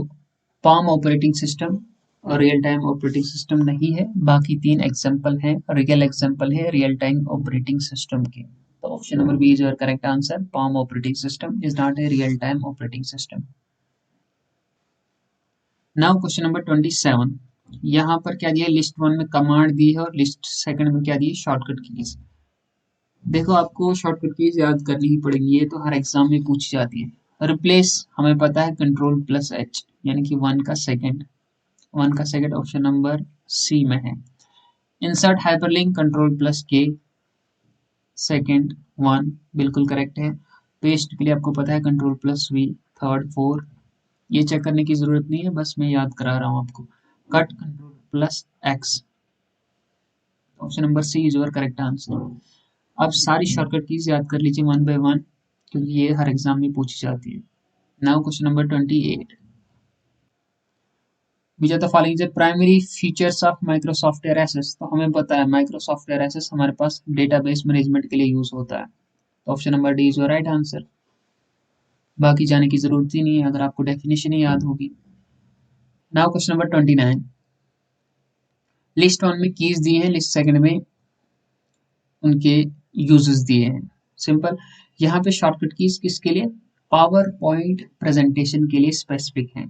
Palm operating system और रियल टाइम ऑपरेटिंग सिस्टम नहीं है, बाकी तीन एग्जांपल हैं, रियल एग्जांपल है रियल टाइम ऑपरेटिंग सिस्टम के। तो option number B is your correct answer. palm operating system is not a real time operating system. Now question number 27. यहाँ पर क्या दिया, लिस्ट 1 में कमांड दी है और लिस्ट 2 में क्या दी है, शॉर्टकट कीज. देखो आपको शॉर्टकट कीज याद करनी ही पड़ेगी, ये तो हर एग्जाम में पूछी जाती है. रिप्लेस हमें पता है Ctrl+H यानी कि 1 का सेकंड ऑप्शन नंबर सी में है. इंसर्ट हाइपरलिंक Ctrl+K सेकंड 1 बिल्कुल करेक्ट है. पेस्ट के लिए आपको पता है Ctrl+V थर्ड 4. ये चेक करने की जरूरत नहीं है, बस मैं याद करा रहा हूँ आपको. Cut Ctrl+X option number C is your correct answer. अब सारी शॉर्टकट कीज याद कर लीजिए 1 by 1 क्योंकि ये हर एग्जाम में पूछी जाती है. Now question number 28. Which are the following the primary features of Microsoft Access. तो हमें पता है माइक्रोसॉफ्ट एरेसेस हमारे पास डेटाबेस मैनेजमेंट के लिए यूज होता है. तो option number D is your right answer. बाकी जाने की जरूरत ही नहीं है अगर आपको डेफिनेशन ही याद होगी. Now question number 29. लिस्ट 1 में कीज दिए हैं, लिस्ट 2 में उनके यूजेस दिए हैं. सिंपल. यहाँ पे शॉर्टकट कीज किसके लिए, पावर पॉइंट प्रेजेंटेशन के लिए स्पेसिफिक हैं.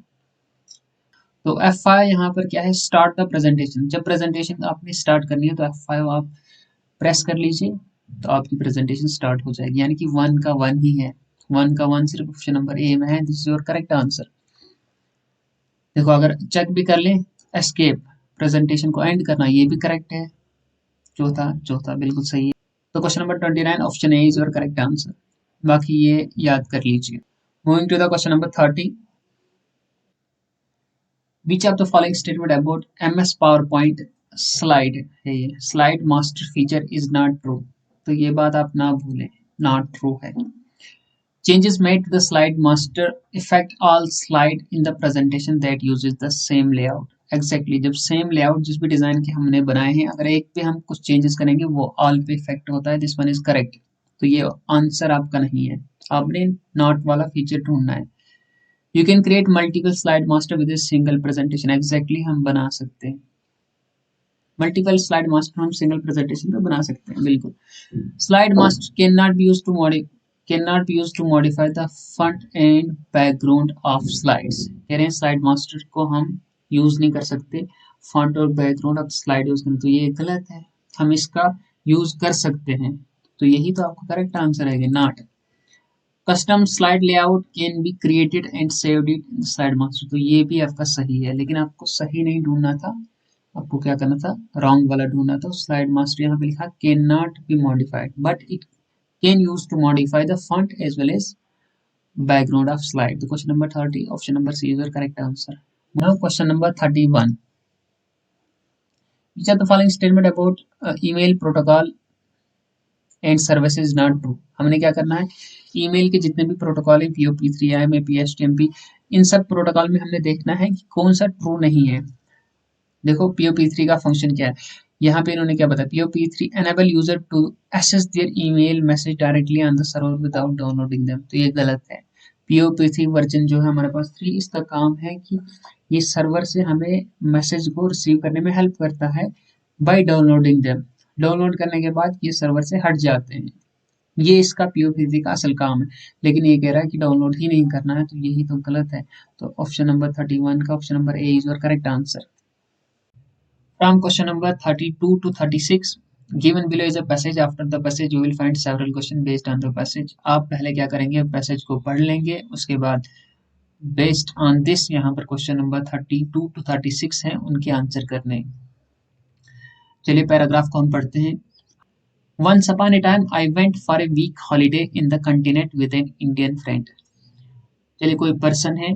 तो F5 यहाँ पर क्या है, स्टार्ट द प्रेजेंटेशन. जब प्रेजेंटेशन आपने स्टार्ट करनी है तो F5 आप प्रेस कर लीजिए तो आपकी प्रेजेंटेशन स्टार्ट हो जाएगी. यानी कि 1 का 1 ही है, 1 का 1 सिर्फ ऑप्शन नंबर ए में है. This is your correct answer. देखो अगर चेक भी कर लें, एस्केप प्रेजेंटेशन को एंड करना, ये भी करेक्ट है. चौथा बिल्कुल सही है. तो question number 29 option A is your correct answer. बाकी ये याद कर लीजिए. Moving to the question number 30. Which of the following statement about MS PowerPoint slide है, ये slide master feature is not true. तो ये बात आप ना भूलें, नॉट ट्रू है. Changes made to the slide master affect all slide in the presentation that uses the same layout. Exactly, जब सेम लेआउट जिस भी डिजाइन के हमने बनाए हैं अगर एक पे हम कुछ चेंजेस करेंगे वो ऑल पे इफेक्ट होता है. This one is correct. तो ये आंसर आपका नहीं है, आपने नॉट वाला फीचर ढूंढना है. You can create multiple slide master with a single presentation. Exactly हम बना सकते हैं मल्टीपल स्लाइड मास्टर, हम सिंगल प्रेजेंटेशन पे बना सकते हैं. बिल्कुल. Slide master can not be used to modify the front and background of slides. कह रहे हैं स्लाइड मास्टर को हम यूज नहीं कर सकते फ्रंट और बैकग्राउंड ऑफ स्लाइड यूज करें, तो ये गलत है. हम इसका यूज कर सकते हैं, तो यही तो आपका करेक्ट आंसर है, not. Custom slide layout can be created and saved it in slide master. तो ये भी आपका सही है, लेकिन आपको सही नहीं ढूंढना था, आपको क्या करना था, रॉन्ग वाला ढूंढना था. स्लाइड मास्टर यहाँ पे लिखा can not be modified but it can use to modify the front as well as background of slide. तो question number 30 option number C is your correct answer. Now question number 31. Which of the following statement about email protocol and service is not true. हमने क्या करना है, email के जितने भी protocol है POP3, IMAP, HTMP, इन सब प्रोटोकॉल में हमने देखना है कि कौन सा ट्रू नहीं है. देखो POP3 का फंक्शन क्या है, यहाँ पे इन्होंने क्या बताया, POP3 enable user to access their email message directly on the server without downloading them. तो ये गलत है. POP3 वर्जन जो है हमारे पास 3, इसका काम है कि ये सर्वर से हमें मैसेज को रिसीव करने में हेल्प करता है बाय डाउनलोडिंग देम. डाउनलोड करने के बाद ये सर्वर से हट जाते हैं, ये इसका POP3 का असल काम है. लेकिन ये कह रहा है कि डाउनलोड ही नहीं करना है, तो यही तो गलत है. तो ऑप्शन नंबर 31 का option number A is your correct answer. From question number 32 to 36, given below is a passage. After the passage you will find several questions based on the passage. आप पहले क्या करेंगे, पैसेज को पढ़ लेंगे, उसके बाद बेस्ड ऑन दिस यहाँ पर क्वेश्चन नंबर 32 to 36 हैं, उनके आंसर करने. चलिए पैराग्राफ को हम पढ़ते हैं. Once upon a time I went for a week holiday in the continent with an Indian friend. चलिए कोई पर्सन है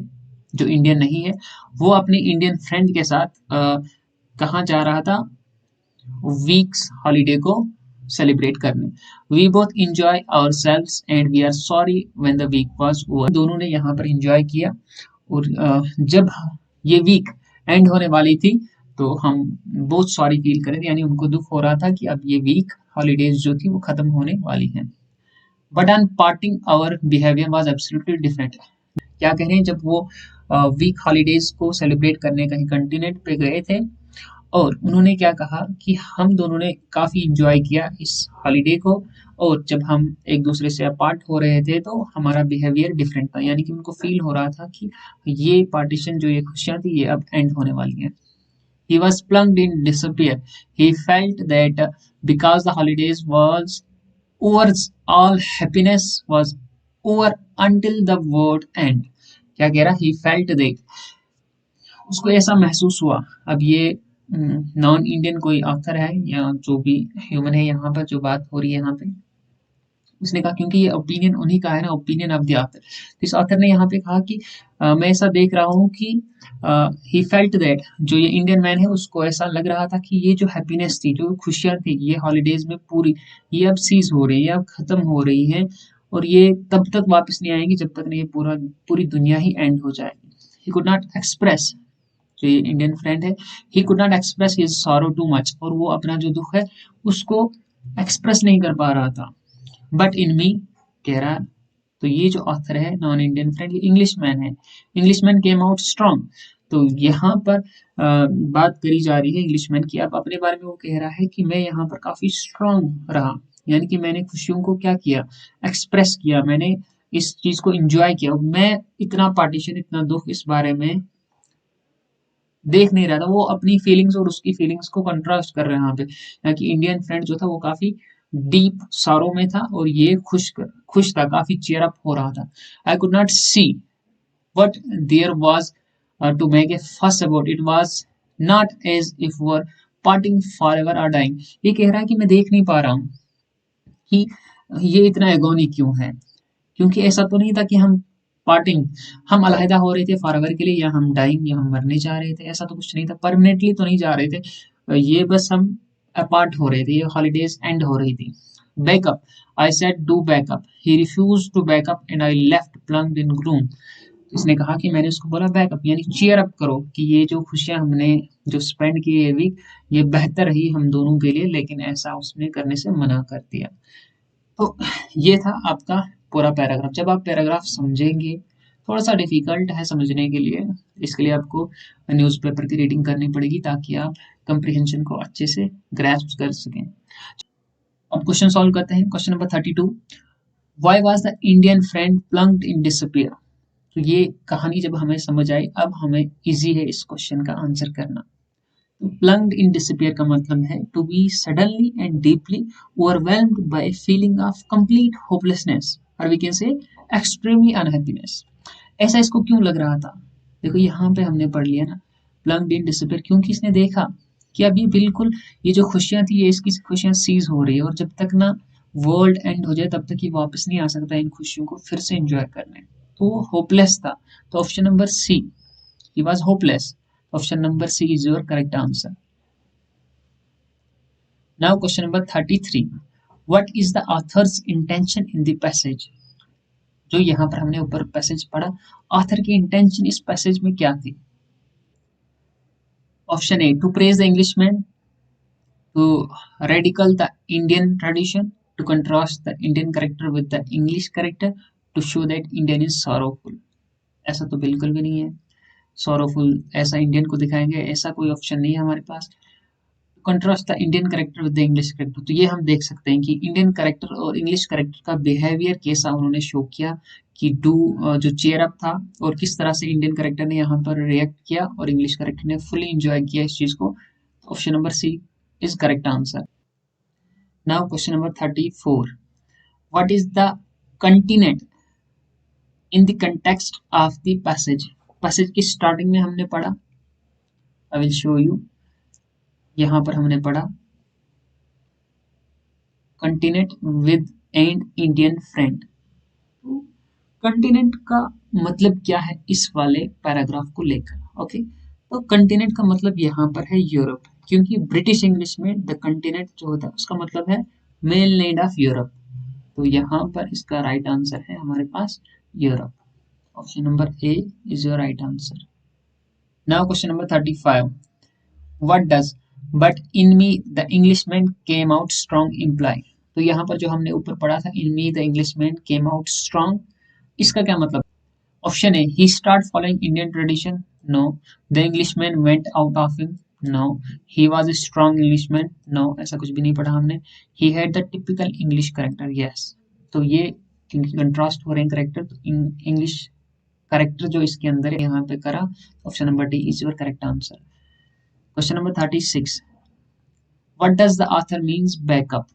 जो इंडियन नहीं है, वो अपने इंडियन फ्रेंड के साथ कहाँ जा रहा था, वीक्स हॉलीडे को सेलिब्रेट करने. We both enjoy ourselves and we are sorry when the week was over. दोनों ने यहाँ पर इंजॉय किया और जब ये वीक एंड होने वाली थी तो हम बहुत सॉरी फील कर रहे थे, यानी उनको दुख हो रहा था कि अब ये वीक हॉलीडेज जो थी वो खत्म होने वाली हैं. But on parting our behaviour was absolutely different. क्या कह रहे हैं, जब वो वीक हॉलीडेज को सेलिब्रेट करने कहीं कंटिनेंट पे गए थे और उन्होंने क्या कहा कि हम दोनों ने काफी इंजॉय किया इस हॉलीडे को, और जब हम एक दूसरे से अपार्ट हो रहे थे तो हमारा बिहेवियर डिफरेंट था, यानी कि उनको फील हो रहा था कि ये पार्टीशन जो ये खुशियां थी ये अब एंड होने वाली हैं। He was plunged in despair. He felt that because the holidays was over, all happiness was over until the world end. क्या कह रहा? He felt that उसको ऐसा महसूस हुआ। अब ये नॉन इंडियन कोई ऑथर है या जो भी ह्यूमन है यहाँ पर जो बात हो रही है यहाँ पे, उसने कहा क्योंकि ये ओपिनियन उन्हीं का है ना, ओपिनियन ऑफ द ऑथर। तो इस ऑथर ने यहाँ पे कहा कि मैं ऐसा देख रहा हूँ कि ही फेल्ट दैट, जो ये इंडियन मैन है उसको ऐसा लग रहा था कि ये जो हैप्पीनेस थी, जो खुशियाँ थी, ये हॉलीडेज में पूरी ये अब सीज हो रही है, अब खत्म हो रही है, और ये तब तक वापस नहीं आएंगी जब तक नहीं ये पूरी दुनिया ही एंड हो जाएगी। ही कुड नॉट एक्सप्रेस, जो ये इंडियन फ्रेंड है, he could not express his sorrow too much, और वो अपना जो दुख है उसको एक्सप्रेस नहीं कर पा रहा था। बट इन मी, कह रहा, तो ये जो ऑथर है नॉन इंडियन फ्रेंड, ये इंग्लिश मैन है। English man came out strong. तो यहाँ पर बात करी जा रही है इंग्लिश मैन की। अब अपने बारे में वो कह रहा है कि मैं यहाँ पर काफी स्ट्रॉन्ग रहा, यानी कि मैंने खुशियों को क्या किया, एक्सप्रेस किया, मैंने इस चीज को एंजॉय किया। मैं इतना पार्टीशन, इतना दुख इस बारे में देख नहीं रहा था। वो अपनी फीलिंग्स और उसकी फीलिंग्स को कंट्रास्ट कर रहे हैं यहाँ पे। यहाँ की इंडियन फ्रेंड जो था वो काफी डीप सारो में था, और ये खुश था, काफी चीयर अप हो रहा था। I could not see what there was to make a fuss about, it was not as if were parting for ever or dying. ये कह रहा है कि मैं देख नहीं पा रहा हूँ कि ये इतना एगोनी क्यों है, क्योंकि ऐसा तो नहीं था कि हम पार्टिंग, हम अलहदा हो रहे थे फॉरएवर के लिए, या हम डाइंग, या हम मरने जा रहे थे, ऐसा तो कुछ नहीं था। परमानेंटली तो नहीं जा रहे थे, ये बस हम अपार्ट हो रहे थे, ये हॉलीडेज एंड हो रही थी। Back up, I said do back up, he refuse to back up and I left plunged in gloom. इसने कहा कि मैंने उसको बोला बैकअप, यानी चीयर अप करो, कि ये जो खुशियां हमने जो स्पेंड की ये वीक, ये बेहतर रही हम दोनों के लिए, लेकिन ऐसा उसने करने से मना कर दिया। तो ये था आपका पूरा पैराग्राफ। जब आप पैराग्राफ समझेंगे, थोड़ा सा डिफिकल्ट है समझने के लिए, इसके लिए आपको न्यूज़पेपर की रीडिंग करनी पड़ेगी ताकि आप कंप्रिहेंशन को अच्छे से ग्रैस्प कर सकें। अब क्वेश्चन सॉल्व करते हैं। Question number 32, why was the Indian friend plunged in disappear. तो ये कहानी जब हमें समझ आई, अब हमें इजी है इस क्वेश्चन का आंसर करना। तो प्लंग्ड इन डिसअपियर का मतलब है to be suddenly and deeply overwhelmed by a feeling of complete hopelessness, और we can say extremely unhappiness. ऐसा इसको क्यों लग रहा था? देखो यहाँ पे हमने पढ़ लिया ना, प्लंग्ड इन डिसअपियर, क्योंकि इसने देखा कि अब ये बिल्कुल, ये जो खुशियां थी ये इसकी खुशियां सीज हो रही है, और जब तक ना वर्ल्ड एंड हो जाए तब तक ये वापस नहीं आ सकता इन खुशियों को फिर से एंजॉय करने। तो वो होपलेस था। तो option number C, he was hopeless. Option number C is your correct answer. Now question number 33, what is the author's intention in the passage। जो यहाँ पर हमने ऊपर पैसेज पढ़ा, ऑथर की इंटेंशन इस पैसेज में क्या थी? Option A, to praise the Englishman, to radical the Indian tradition, to contrast the Indian character with the English character, to show that Indian is sorrowful. ऐसा तो बिल्कुल भी नहीं है। सॉरोफुल ऐसा इंडियन को दिखाएंगे, ऐसा कोई ऑप्शन नहीं है हमारे पास। Contrast the Indian character with the English character, तो ये हम देख सकते हैं कि इंडियन करेक्टर और इंग्लिश करेक्टर का बिहेवियर कैसा उन्होंने शो किया, कि डू जो चेयर अप था, और किस तरह से इंडियन करेक्टर ने यहाँ पर रिएक्ट किया और इंग्लिश करेक्टर ने फुली एंजॉय किया इस चीज को। Option number C is correct answer. Now question number 34, what is the continent in the context of the passage. Passage की स्टार्टिंग में हमने पढ़ा, आई विल शो यू। यहाँ पर हमने पढ़ा continent with and Indian friend. तो कंटिनेंट का मतलब क्या है इस वाले पैराग्राफ को लेकर? ओके, तो कंटिनेंट का मतलब यहाँ पर है यूरोप, क्योंकि ब्रिटिश इंग्लिश में द कंटिनेंट जो होता है उसका मतलब है मेन लैंड ऑफ यूरोप। तो यहाँ पर इसका राइट आंसर है हमारे पास Europe. Option number A is your right answer. Now question number 35, what does but in me the Englishman came out strong imply. तो यहाँ पर जो हमने ऊपर पढ़ा था, in me the Englishman came out strong, इसका क्या मतलब? Option A, he start following Indian tradition, no. The Englishman went out of him, no. He was a strong Englishman. No, ऐसा कुछ भी नहीं पढ़ा हमने. He had the typical English character. Yes. तो ये क्योंकि कंट्रास्ट हो रहे हैं करेक्टर, तो इंग्लिश करेक्टर जो इसके अंदर है यहाँ पे करा. Option number D is your correct answer. Question number 36. What does the author means backup?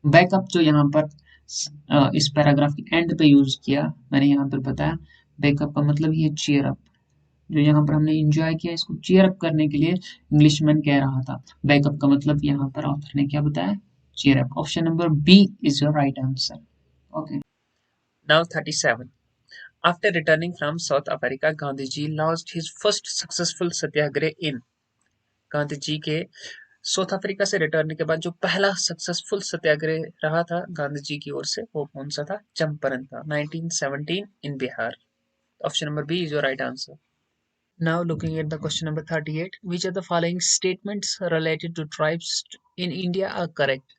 Backup जो यहाँ पर इस पैराग्राफ के एंड पे यूज किया, मैंने यहाँ पर बताया. बैकअप का मतलब ये चीयर अप. जो यहाँ पर हमने एंजॉय किया, इसको चीयर अप करने के लिए इंग्लिशमैन कह रहा था. बैकअप का मतलब यहाँ पर ऑथर ने क्या बताया? Cheer up. Option number B is your right answer. Okay. Now 37. After returning from South Africa, Gandhiji launched his first successful satyagraha in. Gandhi ji के साउथ अफ्रीका से रिटर्न के बाद जो पहला सक्सेसफुल सत्याग्रह रहा था गांधी जी की ओर से, वो कौन सा था? चंपारण था, 1917 in Bihar. Option number B is your right answer. Now looking at the question number 38, which of the following statements related to tribes in India are correct?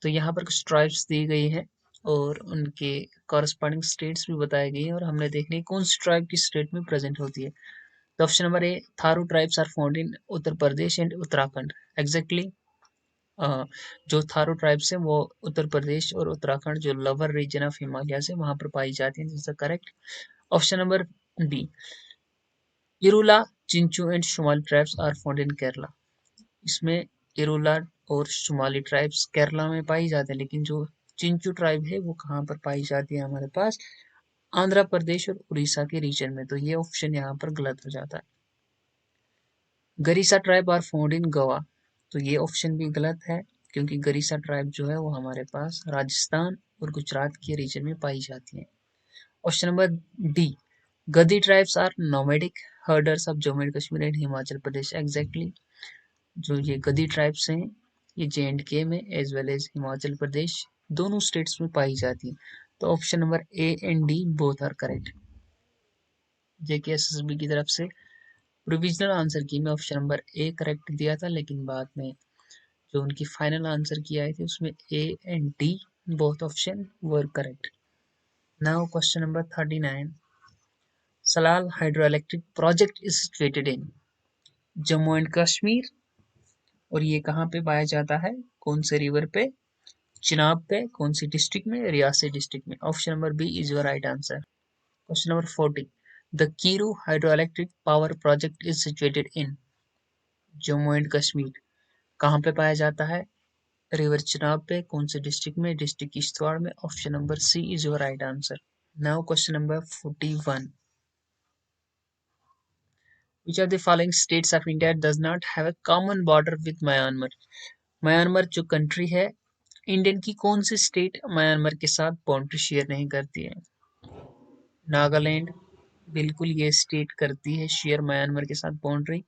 तो यहाँ पर कुछ ट्राइब्स दी गई हैं और उनके कॉरस्पॉन्डिंग स्टेट्स भी बताई गई हैं और हमने देखनी है कौन सी ट्राइब की स्टेट में प्रेजेंट होती है. तो option number A, Tharu tribes are found in Uttar Pradesh and Uttarakhand. Exactly जो थारू ट्राइब्स हैं वो उत्तर प्रदेश और उत्तराखंड जो लोअर रीजन ऑफ हिमालय से वहां पर पाई जाती हैं. This is correct. Option number B, Irula, Chenchu and शुमाली tribes are found in Kerala. इसमें इरुला और शुमाली ट्राइब्स केरला में पाई जाते हैं, लेकिन जो चिंचू ट्राइब है वो कहाँ पर पाई जाती है? हमारे पास आंध्र प्रदेश और उड़ीसा के रीजन में. तो ये ऑप्शन यहाँ पर गलत हो जाता है. Garasia tribe are found in Goa. तो ये ऑप्शन भी गलत है क्योंकि गरीसा ट्राइब जो है वो हमारे पास राजस्थान और गुजरात के रीजन में पाई जाती है. Option number D, Gaddi tribes are nomadic herders of Jammu and Kashmir and Himachal Pradesh. Exactly जो ये गद्दी ट्राइब्स हैं ये JNK में as well as Himachal Pradesh दोनों स्टेट्स में पाई जाती है. तो option number A and D both are correct. JKSSB की तरफ से प्रोविजनल आंसर की में ऑप्शन नंबर ए करेक्ट दिया था, लेकिन बाद में जो उनकी फाइनल आंसर की आई थी उसमें ए and D both option were correct. Now question number 39. Salal hydro electric project is situated in Jammu and Kashmir और ये कहाँ पे पाया जाता है? कौन से रिवर पे? चिनाब पे. कौन सी डिस्ट्रिक्ट में? रियासी डिस्ट्रिक्ट में. Option number B is your right answer. Question number 40. The Kiru hydro electric power project is situated in Jammu and Kashmir. कहाँ पे पाया जाता है? रिवर चिनाब पे. कौन से डिस्ट्रिक्ट में? डिस्ट्रिक्ट किश्तवाड़ में. Option number C is your right answer. Now question number 41. Which of the following states of India does not have a common border with Myanmar? Myanmar जो कंट्री है, इंडियन की कौन सी state Myanmar के साथ boundary share नहीं करती है? नागालैंड, बिल्कुल ये स्टेट करती है शेयर म्यांमार के साथ बाउंड्री.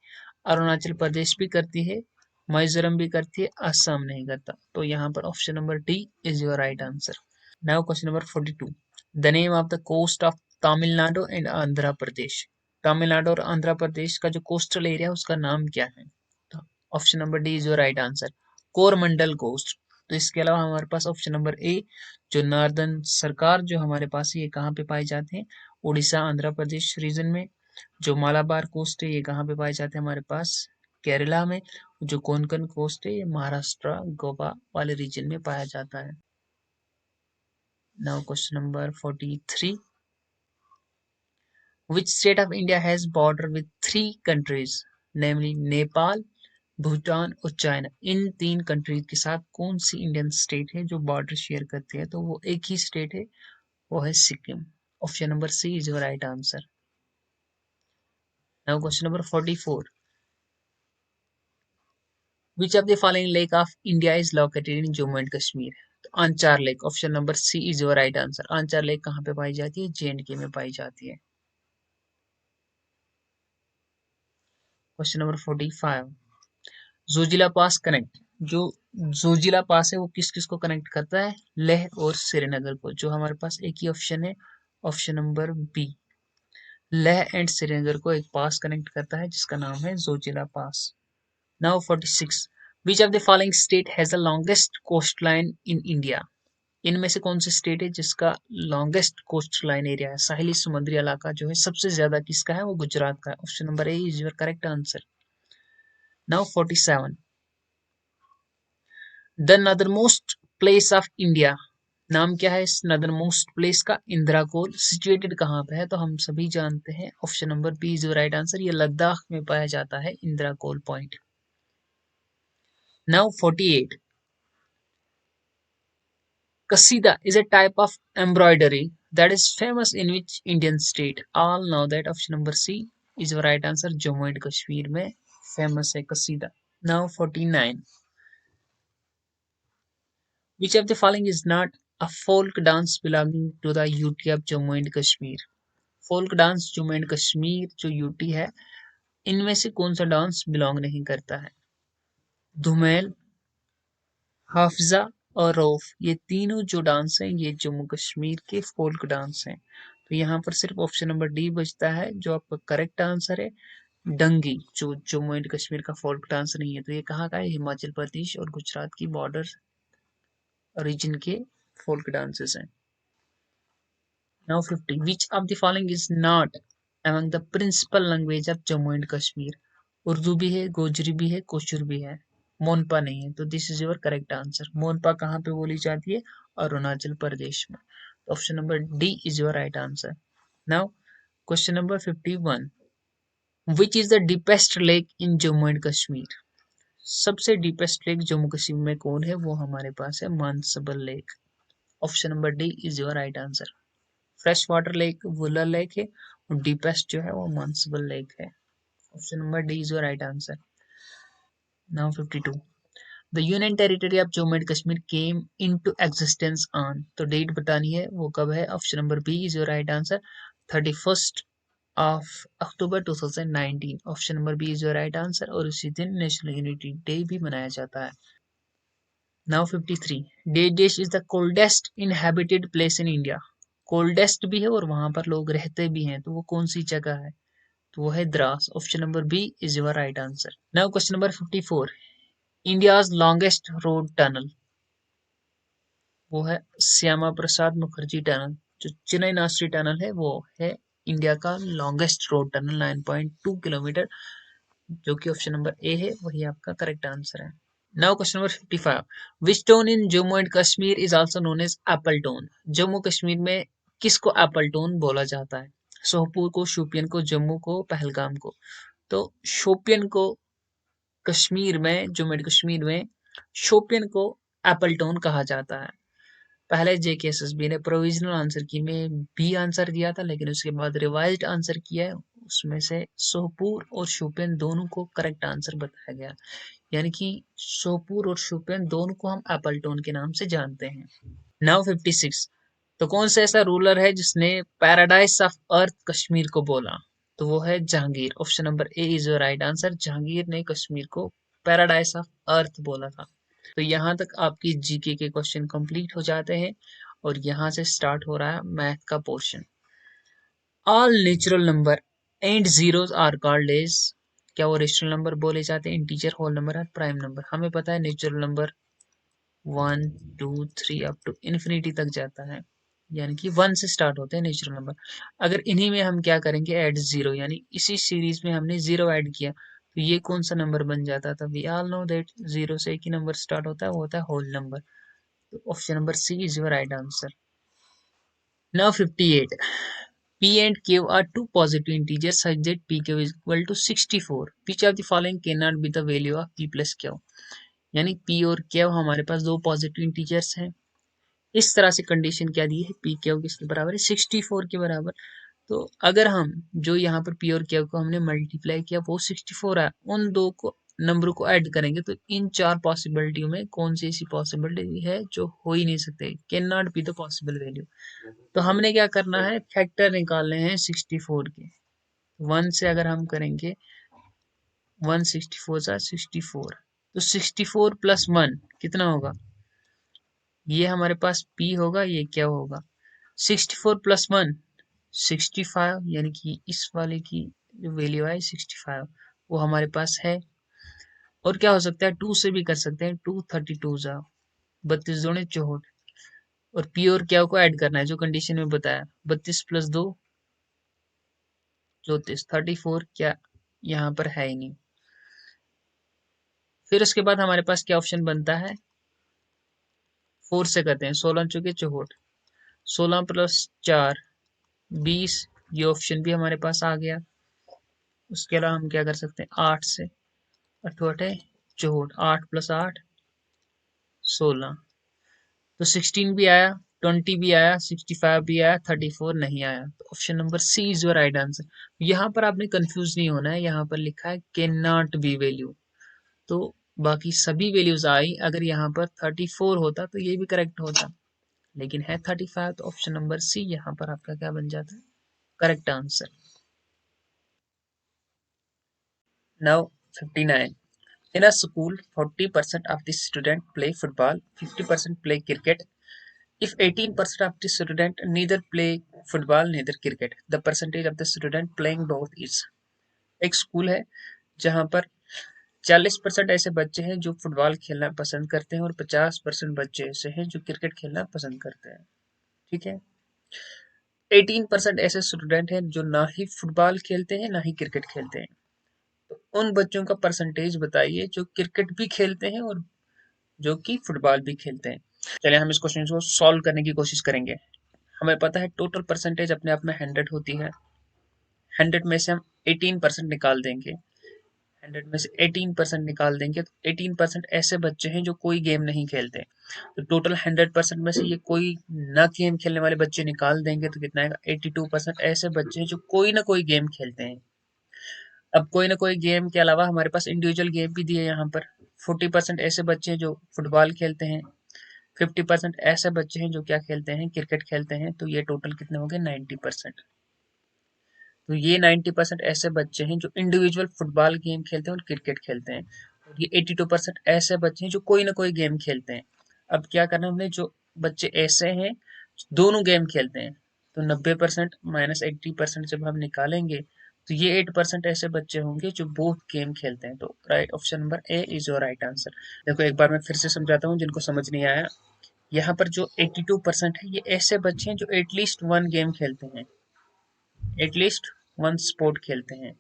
अरुणाचल प्रदेश भी करती है, मिजोरम भी करती है, असम नहीं करता. तो यहाँ पर option number D is your right answer. Now question number 42. The name of the coast of Tamil Nadu and Andhra Pradesh. Tamil Nadu और आंध्र प्रदेश का जो कोस्टल एरिया है उसका नाम क्या है? तो option number D is your right answer. Coromandel coast. तो इसके अलावा हमारे पास ऑप्शन नंबर ए, जो नॉर्दर्न सरकार जो हमारे पास है ये कहाँ पे पाए जाते हैं? उड़ीसा आंध्र प्रदेश रीजन में. जो मालाबार कोस्ट है ये कहाँ पे पाए जाते हैं? हमारे पास केरला में. जो कोंकण कोस्ट है ये महाराष्ट्र गोवा वाले रीजन में पाया जाता है. Now question number 43. Which state of India has border with 3 countries, namely Nepal, Bhutan और चाइना? इन 3 कंट्रीज के साथ कौन सी इंडियन स्टेट है जो बॉर्डर शेयर करती है? तो वो एक ही स्टेट है, वो है Sikkim. Option number C is your right answer. Now question number 44. Which of the following lake of India is located in Jammu and Kashmir? तो Anchar lake. Option number C is your right answer. Anchar lake कहाँ पे पाई जाती है? JNK में पाई जाती है. Question number 45. Zoji La पास connect. जो जोजिला पास है वो किस किस को कनेक्ट करता है? लेह और श्रीनगर को. जो हमारे पास एक ही ऑप्शन है, option number B. Leh and Srinagar को एक पास कनेक्ट करता है जिसका नाम है Zojila pass. Now 46. Which of the following state has the longest coast line in India? इनमें से कौन सी स्टेट है जिसका लॉन्गेस्ट कोस्ट लाइन एरिया है, साहिली समुद्री इलाका जो है सबसे ज्यादा किसका है? वो गुजरात का है. Option number A is your correct answer. Now 47 the नदर मोस्ट प्लेस ऑफ इंडिया, नाम क्या है इस नदर मोस्ट प्लेस का? इंदिरा कोल। सिचुएटेड कहाँ पे है? तो हम सभी जानते हैं option number B is right answer, ये लद्दाख में पाया जाता है Indira Col point. Now 48 Kasida is a type of embroidery that is famous in which Indian state? All know that option number C is the right answer, Jammu and Kashmir में famous है कसीदा। Now 49 which of the following is not a folk dance belonging to the UT of Jammu and Kashmir? Folk dance Jammu and Kashmir जो UT है, इनमें से कौन सा dance belong नहीं करता है? धुमेल, हाफजा और रौफ, ये तीनों जो डांस हैं ये जम्मू कश्मीर के फोल्क डांस हैं। तो यहाँ पर सिर्फ ऑप्शन नंबर डी बचता है जो आपका करेक्ट आंसर है, डंगी, जो जम्मू एंड कश्मीर का फोल्क डांस नहीं है। तो ये कहाँ का है? हिमाचल प्रदेश और गुजरात की बॉर्डर रीजन के फोल्क डांसेस हैं। Now 50 which of the following is not among the principal language of Jammu and Kashmir? Urdu भी है, गोजरी भी है, कोशुर भी है, मोनपा नहीं है। तो this is your correct answer. Monpa कहाँ पे बोली जाती है? अरुणाचल प्रदेश में। तो option number D is your right answer. Now question number 51 which is the deepest lake in Jammu and Kashmir? सबसे डीपेस्ट लेक जम्मू कश्मीर में कौन है? वो हमारे पास है Mansbal lake. Option number D is your right answer. Fresh water lake Wular lake है और डीपेस्ट जो है वो मानसबल लेक है। Option number D is your right answer. Now 52 the union territory of Jammu and Kashmir came into existence on, तो date बतानी है वो कब है? Option number B is your right answer, 31 of October 2019। Option number B is your right answer और उसी दिन national unity day भी मनाया जाता है। नाउ 53 देश is the coldest inhabited place in India, coldest भी है और वहां पर लोग रहते भी हैं, तो वो कौन सी जगह है? तो वो है Dras. Option number B is your right answer. Now question number 54 India's longest road tunnel, वो है श्यामा प्रसाद मुखर्जी टनल। जो चेन्नई नास्री टनल है वो है इंडिया का लॉन्गेस्ट रोड टनल 9.2 किलोमीटर, जो कि ऑप्शन नंबर ए है, वही आपका करेक्ट आंसर है। Now question number 55 which town in Jammu and Kashmir is also known as apple town? Jammu Kashmir में किसको एप्पल टोन बोला जाता है? सोहपुर को, शोपियन को, जम्मू को, पहलगाम को? तो शोपियन को कश्मीर में, जम्मू एंड कश्मीर में शोपियन को एप्पल टोन कहा जाता है। पहले जेकेएसएसबी ने प्रोविजनल आंसर की में बी आंसर दिया था, लेकिन उसके बाद रिवाइज्ड आंसर किया है, उसमें से सोहपुर और शोपियन दोनों को करेक्ट आंसर बताया गया। यानी कि सोहपुर और शोपियन दोनों को हम एप्पल टोन के नाम से जानते हैं। नाउ 56 तो कौन सा ऐसा रूलर है जिसने पैराडाइज ऑफ अर्थ कश्मीर को बोला? तो वो है Jahangir. Option number A is your right answer, Jahangir ने कश्मीर को पैराडाइज ऑफ अर्थ बोला था। तो यहाँ तक आपकी जीके के क्वेश्चन कंप्लीट हो जाते हैं और यहाँ से स्टार्ट हो रहा है मैथ का portion. All natural number and zeros are called as, क्या वो रेशनल नंबर बोले जाते हैं? इंटीजर, होल नंबर और प्राइम नंबर। हमें पता है natural number 1 2 3 up to infinity तक जाता है, यानी कि 1 से स्टार्ट होते हैं नेचुरल नंबर। अगर इन्हीं में हम क्या करेंगे? ऐड जीरो, यानी इसी सीरीज में हमने जीरो ऐड किया तो ये कौन सा नंबर बन जाता था? We all know that zero से एक ही नंबर स्टार्ट होता है, वो होता है होल नंबर। तो option number C is your right answer. Now 58 p and q are two positive integers such that pq is equal to 64 which of the following cannot be the value of p plus q? यानी p और q हमारे पास दो positive integers हैं, इस तरह से condition क्या दी है? पी क्यू किसके बराबर है? 64 के बराबर। तो अगर हम जो यहाँ पर पी और क्यू को हमने मल्टीप्लाई किया वो 64 है, उन दो को नंबर को ऐड करेंगे तो इन चार पॉसिबिलिटियों में कौन सी ऐसी पॉसिबिलिटी है जो हो ही नहीं सकते? Can not be the possible value. तो हमने क्या करना है? फैक्टर निकालने हैं 64 के। 1 से अगर हम करेंगे 164 सा 64, तो 64 प्लस 1 कितना होगा? ये हमारे पास p होगा, ये क्या होगा? 64 प्लस 1 65, यानी कि इस वाले की जो वैल्यू है 65 वो हमारे पास है। और क्या हो सकता है? 2 से भी कर सकते हैं, 2 32 जा 32 दूनी 64 और p और क्या को ऐड करना है जो कंडीशन में बताया, 32 प्लस 2 34, 34 क्या यहाँ पर है ही नहीं। फिर उसके बाद हमारे पास क्या ऑप्शन बनता है, 4 से करते हैं, 16 चुके चौहठ, 16 प्लस 4 20, ये ऑप्शन भी हमारे पास आ गया। उसके अलावा हम क्या कर सकते हैं, 8 से, अठोटे चौहठ, 8 प्लस 8 16, तो 16 भी आया, 20 भी आया, 65 भी आया, 34 नहीं आया, तो option number C is your right answer. यहाँ पर आपने कंफ्यूज नहीं होना है, यहाँ पर लिखा है कैन नॉट बी वैल्यू, तो बाकी सभी वैल्यूज आई, अगर यहाँ पर 34 होता तो ये भी करेक्ट होता, लेकिन है 35, तो ऑप्शन नंबर सी यहाँ पर आपका क्या बन जाता है, correct answer. Now 59, in a school 40% of the students play football, 50% play cricket. If 18% of the student neither play football neither cricket, the percentage of the student playing both is। एक school है जहां पर 40% ऐसे बच्चे हैं जो football खेलना पसंद करते हैं और 50% बच्चे ऐसे हैं जो क्रिकेट खेलना पसंद करते हैं, ठीक है। 18% ऐसे स्टूडेंट हैं जो ना ही फुटबॉल खेलते हैं ना ही क्रिकेट खेलते हैं, तो उन बच्चों का परसेंटेज बताइए जो क्रिकेट भी खेलते हैं और जो कि फुटबॉल भी खेलते हैं। चलिए हम इस क्वेश्चन को सॉल्व करने की कोशिश करेंगे। हमें पता है टोटल परसेंटेज अपने आप में 100 होती है, 100 में से हम 18% निकाल देंगे, 100 में से 18% निकाल देंगे तो 18% ऐसे बच्चे हैं जो कोई गेम नहीं खेलते, तो टोटल 100% में से ये कोई ना गेम खेलने वाले बच्चे निकाल देंगे तो कितना आएगा, 82% ऐसे बच्चे हैं जो कोई ना कोई गेम खेलते हैं। अब कोई ना कोई गेम के अलावा हमारे पास इंडिविजुअल गेम भी दिए यहाँ पर, 40% ऐसे बच्चे हैं जो फुटबॉल खेलते हैं, 50% ऐसे बच्चे हैं जो क्या खेलते हैं, क्रिकेट खेलते हैं, तो ये टोटल कितने हो गए, 90%। तो ये 90% ऐसे बच्चे हैं जो इंडिविजुअल फुटबॉल गेम खेलते हैं और क्रिकेट खेलते हैं, और ये 82% ऐसे बच्चे हैं जो कोई ना कोई गेम खेलते हैं। अब क्या करना हमने, जो बच्चे ऐसे हैं दोनों गेम खेलते हैं, तो 90% माइनस 80% जब हम निकालेंगे तो ये 8% ऐसे बच्चे होंगे जो बोथ गेम खेलते हैं, तो right option number A is your right answer. देखो एक बार मैं फिर से समझाता हूँ जिनको समझ नहीं आया, यहाँ पर जो 82% है ये ऐसे बच्चे हैं जो एटलीस्ट वन गेम खेलते हैं, एटलीस्ट वन स्पोर्ट खेलते हैं,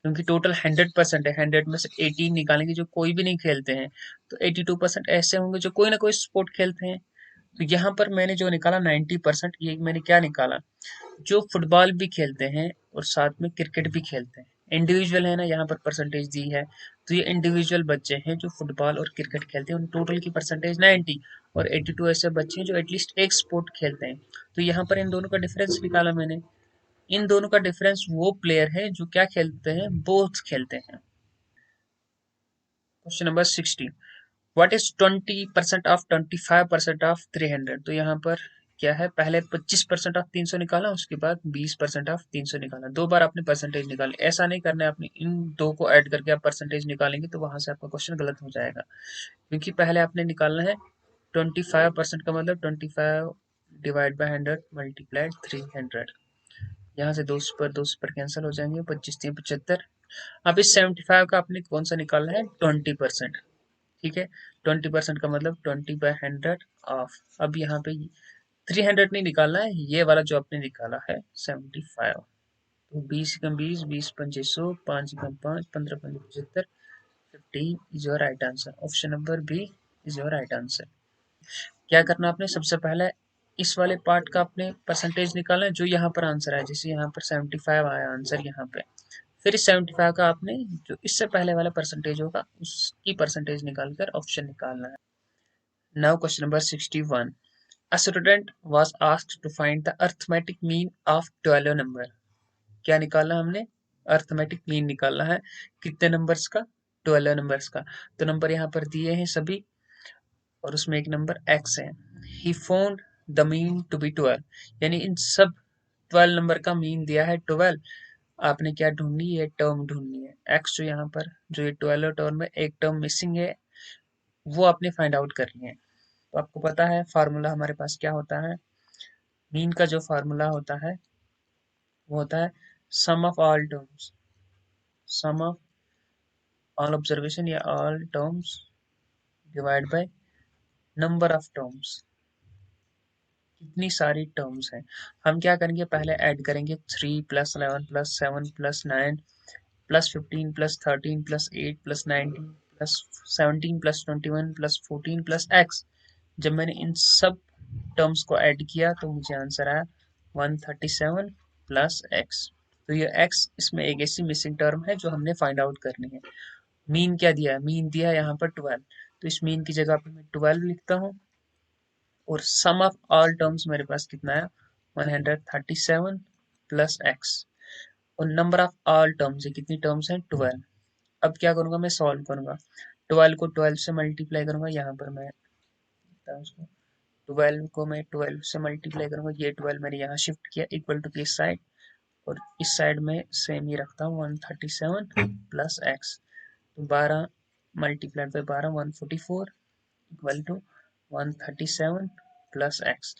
क्योंकि टोटल 100% है, 100 में से 18 निकालेंगे जो कोई भी नहीं खेलते हैं, तो 82% ऐसे होंगे जो कोई ना कोई स्पोर्ट खेलते हैं। तो यहाँ पर मैंने जो निकाला 90%, ये मैंने क्या निकाला, जो फुटबॉल भी खेलते हैं और साथ में क्रिकेट भी खेलते हैं, इंडिविजुअल है ना, यहाँ पर परसेंटेज दी है, तो ये इंडिविजुअल बच्चे हैं जो फुटबॉल और क्रिकेट खेलते हैं, उन टोटल की परसेंटेज 90, और 82 ऐसे बच्चे हैं जो एटलीस्ट एक स्पोर्ट खेलते हैं। तो यहाँ पर इन दोनों का डिफरेंस निकाला मैंने, इन दोनों का डिफरेंस वो प्लेयर है जो क्या खेलते हैं, बोथ खेलते हैं। Question number 16, what is 20% of 25% of 300, तो यहाँ पर क्या है, पहले 25% ऑफ 300 निकाला, उसके बाद 20% ऑफ 300 निकाला, दो बार आपने परसेंटेज निकाली, ऐसा नहीं करना है आपने, इन दो को ऐड करके आप परसेंटेज निकालेंगे तो वहां से आपका क्वेश्चन गलत हो जाएगा, क्योंकि पहले आपने निकालना है 25% का मतलब 25 डिवाइड बाई 100 मल्टीप्लाइड 300, यहाँ से दो सौ पर कैंसिल हो जाएंगे, 25×3 = 75। अब इस 75 का आपने कौन सा निकालना है, 20%, ठीक है, 20% का मतलब 20/100 ऑफ, अब यहाँ पे 300 नहीं निकालना है, ये वाला जो आपने निकाला है 75, तो 20 20 पंचे 100, 5 5 15 5 75, 15 is your right answer, option number B is your right answer. क्या करना आपने, सबसे पहले इस वाले पार्ट का आपने परसेंटेज निकालना है जो यहाँ पर आंसर है, जैसे यहाँ पर 75 आया आंसर यहाँ पे, फिर इस 75 का आपने जो इससे पहले वाला परसेंटेज होगा उसकी परसेंटेज निकालकर ऑप्शन निकालना है। Now question number 61, a student was asked to find the arithmetic mean of 12 number, क्या निकालना हमने, अर्थमेटिक मीन निकालना है, कितने नंबर्स का, 12 नंबर्स का, तो नंबर यहाँ पर दिए हैं सभी और उसमें एक नंबर x है, he found the mean to be 12, यानी इन सब 12 नंबर का मीन दिया है 12, आपने क्या ढूंढनी है, टर्म ढूंढनी है, x जो यहाँ पर जो ये 12 टर्म में एक टर्म मिसिंग है वो आपने फाइंड आउट करनी है। तो आपको पता है फार्मूला हमारे पास क्या होता है, मीन का जो फार्मूला होता है वो होता है sum of all terms, sum of all observation या all terms divide by number of terms, कितनी सारी टर्म्स हैं। हम क्या करेंगे, पहले ऐड करेंगे 3 + 11 + 7 + 9 plus 15 plus 13 plus 8 plus 19 plus 17 plus 21 plus 14 plus x. जब मैंने इन सब टर्म्स को ऐड किया तो मुझे आंसर आया 137 प्लस एक्स। तो ये एक्स इसमें एक ऐसी मिसिंग टर्म है जो हमने फाइंड आउट करनी है। मीन क्या दिया है? मीन दिया है यहाँ पर 12, तो इस मीन की जगह पर मैं 12 लिखता हूँ और सम ऑफ ऑल टर्म्स मेरे पास कितना है 137 प्लस एक्स। और नंबर ऑफ ऑल टर्म्स है, कितनी टर्म्स हैं 12। अब क्या करूंगा मैं सॉल्व करूंगा, 12 को 12 से मल्टीप्लाई करूंगा, यहाँ पर मैं 12 को मैं 12 से मल्टीप्लाई करूंगा, ये 12 मैंने यहाँ शिफ्ट किया इक्वल टू किस साइड, और इस साइड में सेम ही रखता हूँ 137 प्लस एक्स। तो 12 multiplied by 12 144 equal to 137 plus X.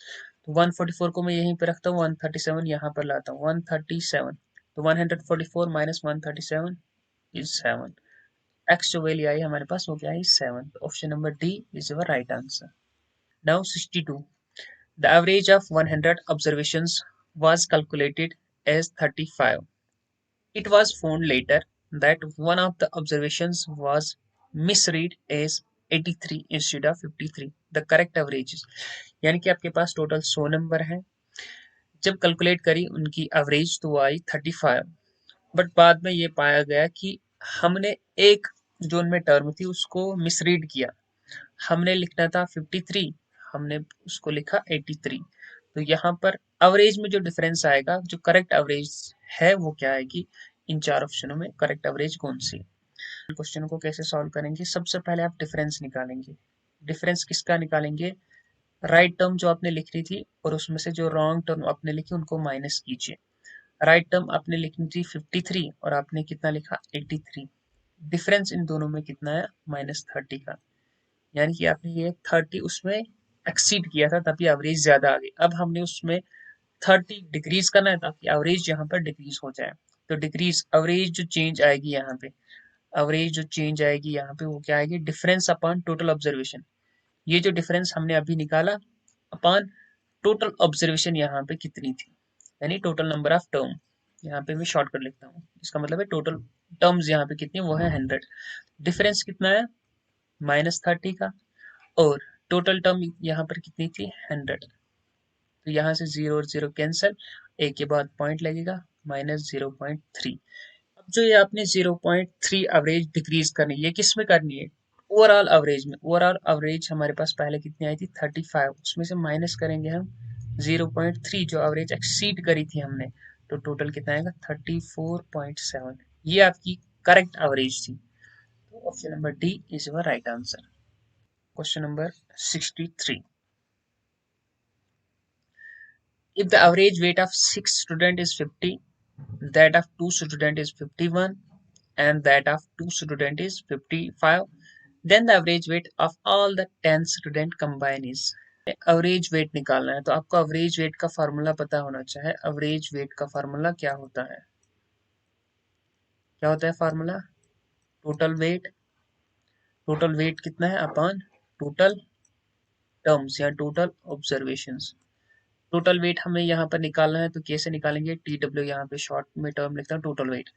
तो 144 को मैं यहीं पे रखता हूँ, 137 यहाँ पर लाता हूँ 137, तो 144 माइनस 137 इज 7। एक्स जो वैल्यू आई हमारे पास वो क्या है 7। Option number D is your right answer. Now 62, the average of 100 observations was calculated as 35. It was found later that one of the observations was misread as 83 instead of 53. The correct average is, यानी कि आपके पास total 100 number हैं, जब calculate करी उनकी average तो आई 35, but बाद में ये पाया गया कि हमने एक जो उनमें टर्म थी उसको मिसरीड किया, हमने लिखना था 53, हमने उसको लिखा 83। तो यहाँ पर एवरेज में जो डिफरेंस आएगा, जो करेक्ट एवरेज है वो क्या आएगी, इन चार ऑप्शनों में करेक्ट एवरेज कौन सी। क्वेश्चन को कैसे सॉल्व करेंगे, सबसे पहले आप डिफरेंस निकालेंगे। डिफरेंस किसका निकालेंगे, राइट टर्म जो आपने लिख रही थी और उसमें से जो रॉन्ग टर्म आपने लिखी उनको माइनस कीजिए। राइट टर्म आपने लिखनी थी 53 और आपने कितना लिखा 83, डिफरेंस इन दोनों में कितना है -30 का, यानी कि आपने ये 30 उसमें एक्सीड किया था तभी एवरेज ज्यादा आ गई। अब हमने उसमें 30 डिक्रीज करना है ताकि एवरेज यहाँ पर डिक्रीज हो जाए। तो डिक्रीज एवरेज जो चेंज आएगी यहाँ पे, एवरेज जो चेंज आएगी यहाँ पे वो क्या आएगी, डिफरेंस अपॉन टोटल ऑब्जर्वेशन। ये जो डिफरेंस हमने अभी निकाला अपॉन टोटल ऑब्जर्वेशन यहाँ पे कितनी थी, यानी टोटल नंबर ऑफ टर्म, यहाँ पे मैं शॉर्ट कर लिखता हूँ, इसका मतलब है टोटल टर्म्स यहाँ पे कितनी, वो है 100। डिफरेंस कितना है -30 का, और टोटल टर्म यहाँ पर कितनी थी 100। तो यहाँ से 0 और 0 कैंसिल, एक के बाद पॉइंट लगेगा -0.3। अब जो ये आपने 0.3 एवरेज डिक्रीज करनी है, ये किस में करनी है, ओवरऑल एवरेज में। ओवरऑल एवरेज हमारे पास पहले कितनी आई थी 35, उसमें से माइनस करेंगे हम 0.3 जो एवरेज एक्सीड करी थी हमने, तो टोटल कितना आएगा 34.7। ये आपकी करेक्ट एवरेज थी। तो option number D is your right answer. Question number 63, if the average weight of 6 student is 50, that of 2 student is 51 and that of 2 student is 55, then the average weight of all the 10 student combined is। Average weight निकालना है तो आपको average weight का formula पता होना चाहिए। Average weight का formula क्या होता है, क्या होता है formula, total weight, total weight कितना है अपॉन टोटल टर्म्स या टोटल ऑब्जर्वेशंस। टोटल वेट हमें यहाँ पर निकालना है तो कैसे निकालेंगे, टी डब्ल्यू यहाँ पे शॉर्ट में टर्म लिखता हूँ टोटल वेट।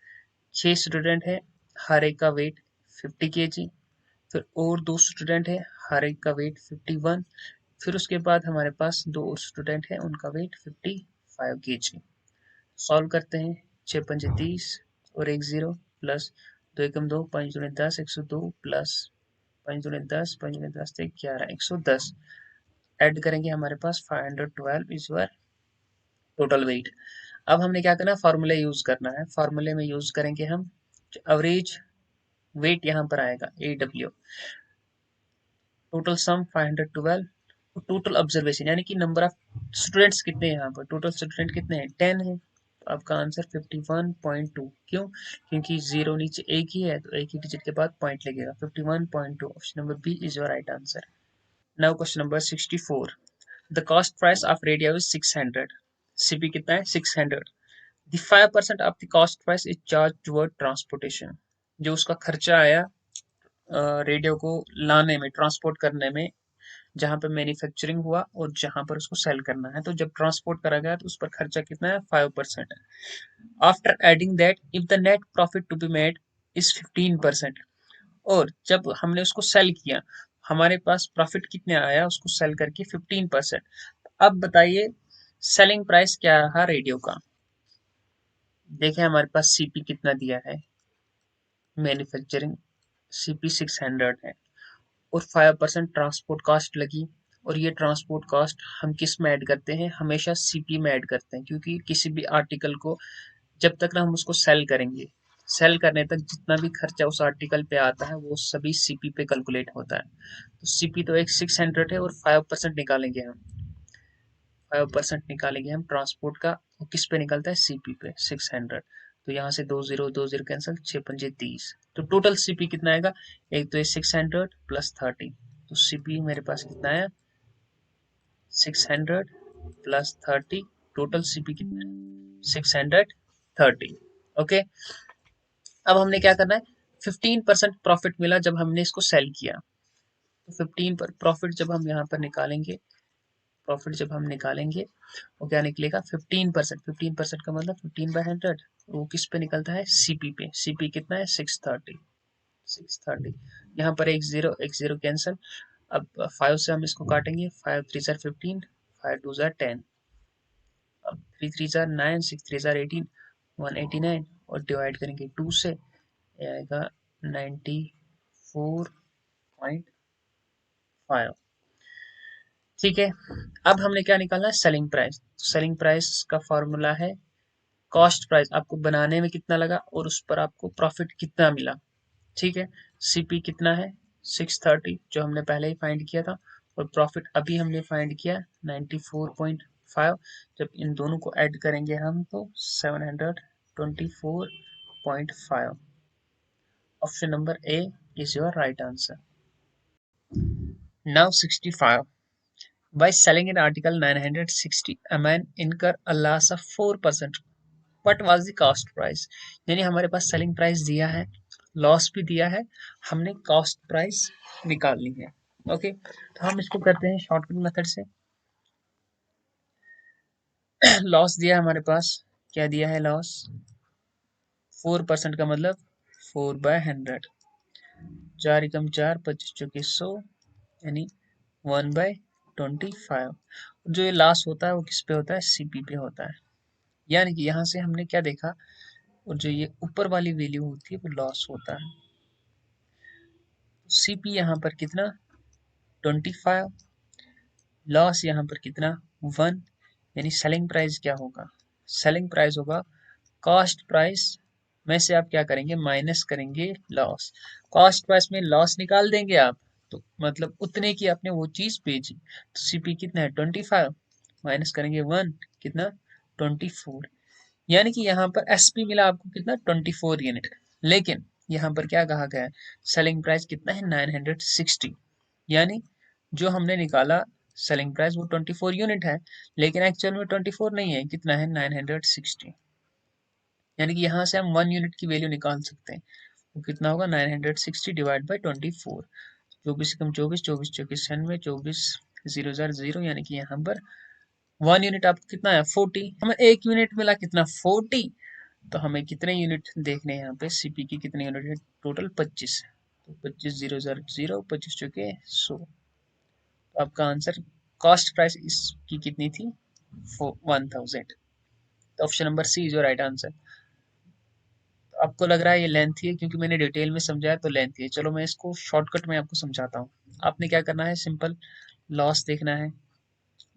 6 स्टूडेंट है, हर एक का वेट 50 kg, फिर और 2 स्टूडेंट है, हर एक का वेट 51, फिर उसके बाद हमारे पास 2 और स्टूडेंट है, उनका वेट 55 kg। सॉल्व करते हैं, 6 पंजे 30 और 1 0 प्लस 2 एकम 2 5 दूनी 10 102 प्लस 5 दूनी 10 5 दूनी 10 11 110 ऐड करेंगे, हमारे पास 512 इज योर टोटल वेट। अब हमने क्या करना है, फार्मूला यूज करना है। फार्मूले में यूज करेंगे हम एवरेज वेट, यहाँ पर आएगा AW, total sum 512, total observation यानी कि नंबर ऑफ स्टूडेंट्स कितने हैं, यहाँ पर टोटल स्टूडेंट कितने हैं 10 है, तो आपका आंसर 51.2। क्यों, क्योंकि जीरो नीचे एक ही है तो एक ही डिजिट के बाद पॉइंट लगेगा 51.2। Option number B is your right answer. Now question number 64, the cost price of radio is 600, CP कितना है 600, the 5% of the cost price is charged toward transportation। जो उसका खर्चा आया रेडियो को लाने में, ट्रांसपोर्ट करने में, जहाँ पे मैन्युफैक्चरिंग हुआ और जहाँ पर उसको सेल करना है। तो जब ट्रांसपोर्ट करा गया तो उस पर खर्चा कितना है, 5% है। After adding that if the net profit to be made is 15%। और जब हमने उसको सेल किया, हमारे पास प्रॉफिट कितने आया उसको सेल करके, 15%। अब बताइए सेलिंग प्राइस क्या रहा रेडियो का। देखें हमारे पास सीपी कितना दिया है, मैन्युफैक्चरिंग सीपी 600 है, और 5% ट्रांसपोर्ट कॉस्ट लगी। और ये ट्रांसपोर्ट कॉस्ट हम किस में ऐड करते हैं, हमेशा सीपी में ऐड करते हैं, क्योंकि किसी भी आर्टिकल को जब तक ना हम उसको सेल करेंगे, सेल करने तक जितना भी खर्चा उस आर्टिकल पे आता है वो सभी सीपी पे कैलकुलेट होता है। तो सीपी तो एक 600 है और 5% निकालेंगे हम, 5% निकालेंगे हम ट्रांसपोर्ट का, वो किस पे निकलता है, सीपी पे 600। तो यहाँ से 2 0 कैंसिल, 6 5 30। तो टोटल सीपी कितना आएगा, एक तो ये 600 प्लस 30, तो सीपी मेरे पास कितना है 600 प्लस 30, टोटल सीपी कितना है 630। ओके, अब हमने क्या करना है, 15% प्रॉफिट मिला जब हमने इसको सेल किया। तो 15 पर प्रॉफिट जब हम यहाँ पर निकालेंगे, प्रॉफिट जब हम निकालेंगे वो क्या निकलेगा 15%। 15% का मतलब 15/100, वो किस पे निकलता है, सीपी पे। सीपी कितना है 630, 630। यहाँ पर एक जीरो कैंसिल। अब 5 से हम इसको काटेंगे, 5 3 15, 5 2 10, अब 3 3 9, 6 3 18, 189, और डिवाइड करेंगे 2 से, आएगा 94.5। ठीक है, अब हमने क्या निकालना है, सेलिंग प्राइस। सेलिंग प्राइस का फॉर्मूला है कॉस्ट प्राइस, आपको बनाने में कितना लगा और उस पर आपको प्रॉफिट कितना मिला। ठीक है, सीपी कितना है 630 जो हमने पहले ही फाइंड किया था, और प्रॉफिट अभी हमने फाइंड किया 94.5। जब इन दोनों को ऐड करेंगे हम तो 724.5। Option number A is your right answer. Now 65, by selling an article 960 a man incur a loss of 4%, what was the cost price। यानी हमारे पास सेलिंग प्राइस दिया है, लॉस भी दिया है, हमने कॉस्ट प्राइस निकालनी है। ओके, तो हम इसको करते हैं शॉर्टकट मेथड से। लॉस दिया है हमारे पास, क्या दिया है लॉस, 4% का मतलब 4/100, 4 × 4 25 चौके 100, यानी 1/25। जो ये लॉस होता है वो किस पे होता है, सीपी पे होता है। यानी कि यहाँ से हमने क्या देखा, और जो ये ऊपर वाली वैल्यू होती है वो लॉस होता है। सीपी यहाँ पर कितना 25, लॉस यहाँ पर कितना 1, यानी सेलिंग प्राइस क्या होगा, सेलिंग प्राइस होगा कॉस्ट प्राइस में से आप क्या करेंगे, माइनस करेंगे लॉस। कॉस्ट प्राइस में लॉस निकाल देंगे आप, तो मतलब उतने की आपने वो चीज बेची। तो सीपी कितना है 25, माइनस करेंगे 1, कितना 24। यानी कि यहाँ पर एसपी मिला आपको कितना 24 यूनिट, लेकिन यहाँ पर क्या कहा गया है, सेलिंग प्राइस कितना है 960। यानी जो हमने निकाला सेलिंग प्राइस वो 24 यूनिट है, लेकिन एक्चुअल में 24 नहीं है, कितना है 960। यानी कि यहाँ से हम 1 यूनिट की वैल्यू निकाल सकते हैं, वो कितना होगा 960 डिवाइड बाई 24। 24 कम 24, 24 चौके 96, 24 0 यानी कि यहाँ पर 1 यूनिट आपको कितना है 40, हमें 1 यूनिट मिला कितना 40। तो हमें कितने यूनिट देखने हैं यहाँ पे, सीपी की कितने यूनिट है, टोटल 25। तो 25 0 25 चौके 100। तो आपका आंसर कॉस्ट प्राइस इसकी कितनी थी 1000। तो option number C is your right answer. तो आपको लग रहा है ये लेंथी है क्योंकि मैंने डिटेल में समझाया तो लेंथी है, चलो मैं इसको शॉर्टकट में आपको समझाता हूँ। आपने क्या करना है, सिंपल लॉस देखना है,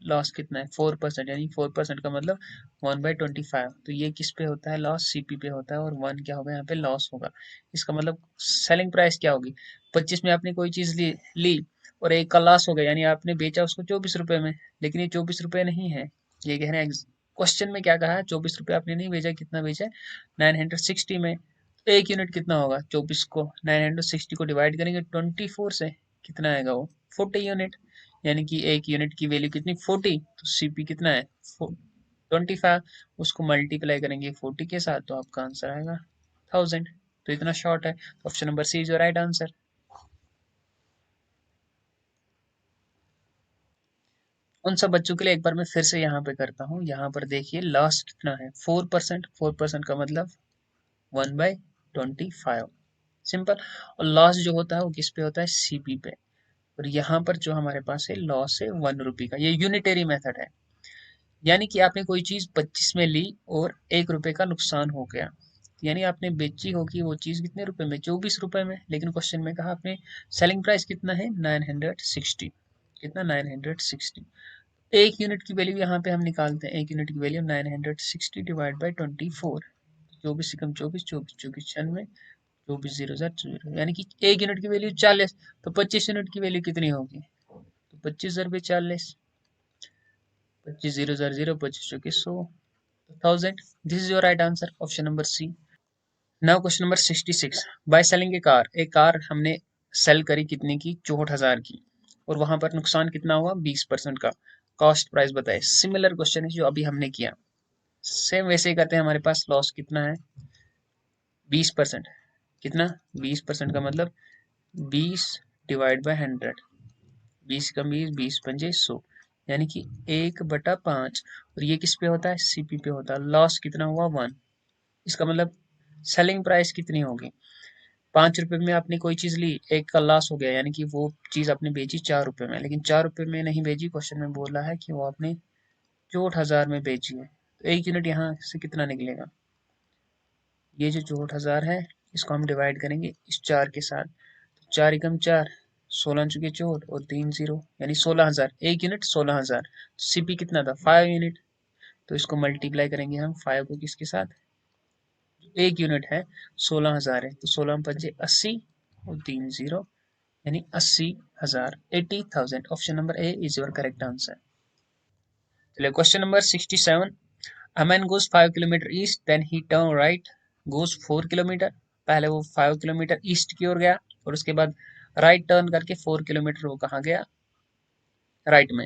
लॉस कितना है 4%, यानी 4% का मतलब 1/25। तो ये किस पे होता है लॉस, सीपी पे होता है, और 1 क्या होगा यहाँ पे लॉस होगा। इसका मतलब सेलिंग प्राइस क्या होगी, 25 में आपने कोई चीज ली और एक का लॉस हो गया, यानी आपने बेचा उसको 24 रुपए में, लेकिन ये 24 रुपए नहीं है। ये कह रहे हैं क्वेश्चन में क्या कहा है, 24 रुपए आपने नहीं बेचा, कितना बेचा है 960 में। तो एक यूनिट कितना होगा, 24 को 960 को डिवाइड करेंगे 24 से, कितना आएगा वो 40 यूनिट। यानी कि एक यूनिट की वैल्यू कितनी 40, तो सीपी कितना है 25, उसको मल्टीप्लाई करेंगे 40 के साथ, तो आपका आंसर आएगा 1000। तो इतना शॉर्ट है, option number C is your right answer. उन सब बच्चों के लिए एक बार मैं फिर से यहाँ पे करता हूँ। यहाँ पर देखिए लॉस कितना है 4%। 4% का मतलब 1/25। सिंपल। और लॉस जो होता है वो किस पे होता है, सीपी पे। और यहाँ पर जो हमारे पास है लॉस है 1 रुपये का। ये यूनिटरी मेथड है, यानी कि आपने कोई चीज 25 में ली और 1 रुपए का नुकसान हो गया, यानी आपने बेची होगी वो चीज कितने रुपए में, 24 रुपए में। लेकिन क्वेश्चन में कहा आपने सेलिंग प्राइस कितना है 960। कितना 960। एक यूनिट की वैल्यू यहाँ पे हम निकालते हैं। एक यूनिट की वैल्यू 960 डिवाइड बाई 24। 24 से कम 24, 24 24 96, 24 0 0, यानी कि एक यूनिट की वैल्यू 40। तो 25 यूनिट की वैल्यू कितनी होगी, तो 25 रुपये 40। 25 0 0 0, 25 चौके 100, 1000। This is your right answer, option number C. Now question number 66। By selling a car, एक कार हमने सेल करी कितने की, 64,000 की, और वहां पर नुकसान कितना हुआ 20% का। कॉस्ट प्राइस बताए। सिमिलर क्वेश्चन है जो अभी हमने किया, सेम वैसे ही करते हैं। हमारे पास लॉस कितना है 20%। कितना 20% का मतलब 20 डिवाइड बाय 100। 20 का 20, 20 पंजे 100, यानी कि 1/5। और ये किस पे होता है, सीपी पे होता है। लॉस कितना हुआ 1। इसका मतलब सेलिंग प्राइस कितनी होगी, 5 रुपए में आपने कोई चीज ली, एक का लॉस हो गया, यानी कि वो चीज आपने बेची 4 रुपए में, लेकिन 4 रुपए में नहीं बेची। क्वेश्चन में बोला है कि वो आपने 64,000 में बेची है। तो एक यूनिट यहाँ से कितना निकलेगा, ये जो 64,000 है इसको हम डिवाइड करेंगे इस 4 के साथ। 4 एकम 4, 16 चुके 4 और 3 0, यानी 16,000। एक यूनिट 16,000। सीपी कितना था 5 यूनिट। तो इसको मल्टीप्लाई करेंगे हम 5 को किसके साथ, एक यूनिट है 16,000 है, तो 16 पंजे 80 और 3 0, यानी 80,000, 80,000। Option number A is your correct answer. चलिए question number 67। A man goes 5 kilometre east, then he turn right, goes 4 kilometre. पहले वो 5 किलोमीटर ईस्ट की ओर गया, और उसके बाद राइट टर्न करके 4 किलोमीटर वो कहाँ गया, राइट में।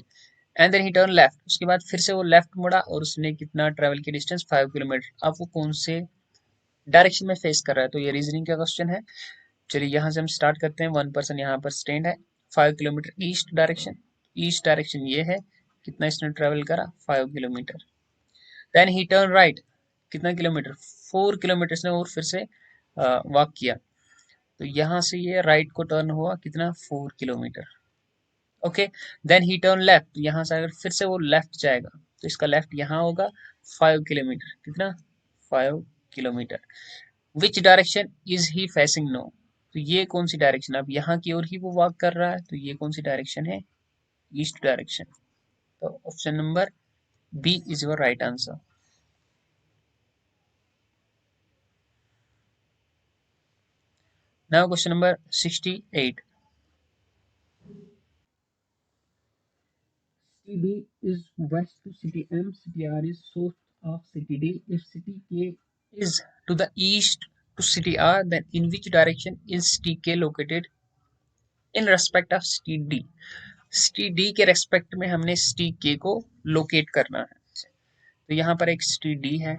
And then he turn left, उसके बाद फिर से वो लेफ्ट मुड़ा, और उसने कितना ट्रेवल की डिस्टेंस 5 किलोमीटर। अब वो कौन से डायरेक्शन में फेस कर रहा है, तो ये रीजनिंग का क्वेश्चन है। चलिए यहाँ से हम स्टार्ट करते हैं। 1 पर्सन यहाँ पर स्टैंड है, 5 kilometre east direction. East direction ये है, कितना इसने ट्रेवल करा 5 kilometre. Then he turn right, कितना किलोमीटर 4 किलोमीटर ने और फिर से वॉक किया। तो यहाँ से ये राइट को टर्न हुआ कितना 4 kilometre. Okay. Then he turn left, यहाँ से अगर फिर से वो लेफ्ट जाएगा तो इसका लेफ्ट यहाँ होगा 5 किलोमीटर। कितना 5 kilometre. Which direction is he facing no, तो ये कौन सी डायरेक्शन, अब यहाँ की ओर ही वो वॉक कर रहा है, तो ये कौन सी डायरेक्शन है, ईस्ट डायरेक्शन। तो option number B is your right answer. Now question number 68। City D is west to city M, city R is south of city D. If city K is to the east to city R, then in which direction is city K located in respect of city D? city D के respect में हमने city K को locate करना है। तो यहाँ पर एक city D है,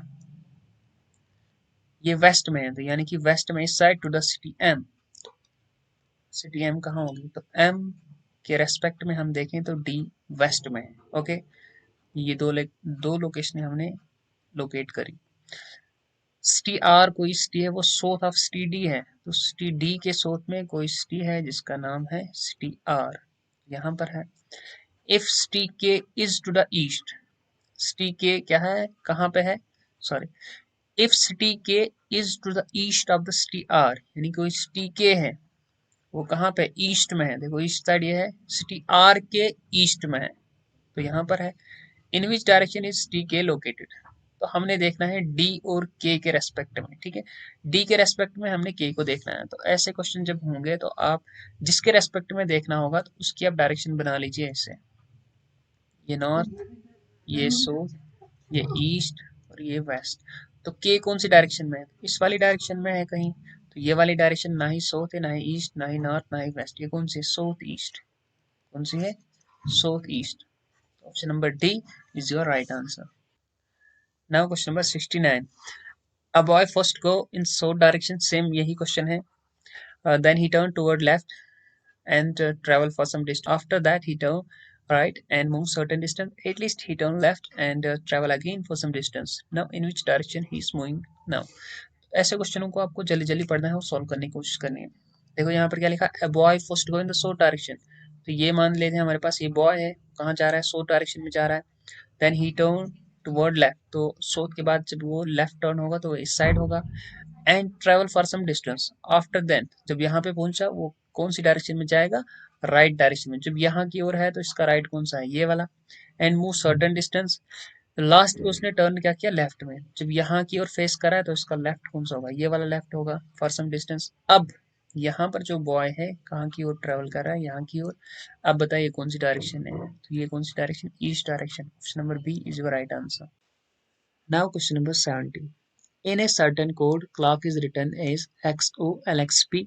ये वेस्ट में है, तो यानी कि वेस्ट में इस side to the city M। City M कहाँ होगी, तो M के रेस्पेक्ट में हम देखें तो D वेस्ट में है। ओके, ये दो लोकेशन हमने लोकेट करी। सिटी आर कोई सिटी है वो साउथ ऑफ सिटी डी है, तो सिटी डी के साउथ में कोई सिटी है जिसका नाम है सिटी आर, यहाँ पर है। If city K is to the east, city K क्या है कहाँ पे है, sorry, if city K is to the east of the city R, यानी कोई सिटी के है वो कहाँ पे ईस्ट में है। देखो ईस्ट साइड ये है, सिटी आर के ईस्ट में है, तो यहाँ पर है। इन विच डायरेक्शन इज टी के लोकेटेड, तो हमने देखना है डी और के रेस्पेक्ट में। ठीक है, डी के रेस्पेक्ट में हमने के को देखना है। तो ऐसे क्वेश्चन जब होंगे तो आप जिसके रेस्पेक्ट में देखना होगा तो उसकी आप डायरेक्शन बना लीजिए ऐसे, ये नॉर्थ, ये साउथ, ये ईस्ट और ये वेस्ट। तो के कौन सी डायरेक्शन में है, इस वाली डायरेक्शन में है कहीं, तो ये वाली डायरेक्शन ना ही साउथ है, ना ही ईस्ट, ना ही नॉर्थ, ना ही वेस्ट, ये कौन सी है साउथ ईस्ट। कौन सी है south east. Option number D is your right answer. Now question number 69। A boy first go in south direction, same यही क्वेश्चन है। Then he turned toward left and travel for some distance. After that he turned right and move certain distance. At least he turn left and travel again for some distance. Now in which direction he is moving now? ऐसे क्वेश्चनों को आपको जल्दी जल्दी पढ़ना है और solve करने की कोशिश करनी है। देखो यहाँ पर क्या लिखा है, boy first go in the south direction. तो ये मान लेते हैं हमारे पास ये बॉय है, कहाँ जा रहा है, साउथ डायरेक्शन में जा रहा है। Then he turn toward left, तो साउथ के बाद जब वो लेफ्ट टर्न होगा तो वो इस साइड होगा। And travel for some distance after then, जब यहाँ पे पहुंचा वो कौन सी डायरेक्शन में जाएगा, राइट डायरेक्शन में। जब यहाँ की ओर है तो इसका राइट कौन सा है, ये वाला। And move certain distance, last में उसने टर्न क्या किया, लेफ्ट में। जब यहाँ की ओर फेस करा है तो इसका लेफ्ट कौन सा होगा, ये वाला लेफ्ट होगा फॉर सम डिस्टेंस। अब यहाँ पर जो बॉय है कहाँ की ओर ट्रेवल कर रहा है, यहाँ की ओर। अब बताइए कौन सी डायरेक्शन है, तो ये कौन सी direction, east direction. Option number B is your right answer. Now question number 70. In a certain code, clock is written as XOLXP.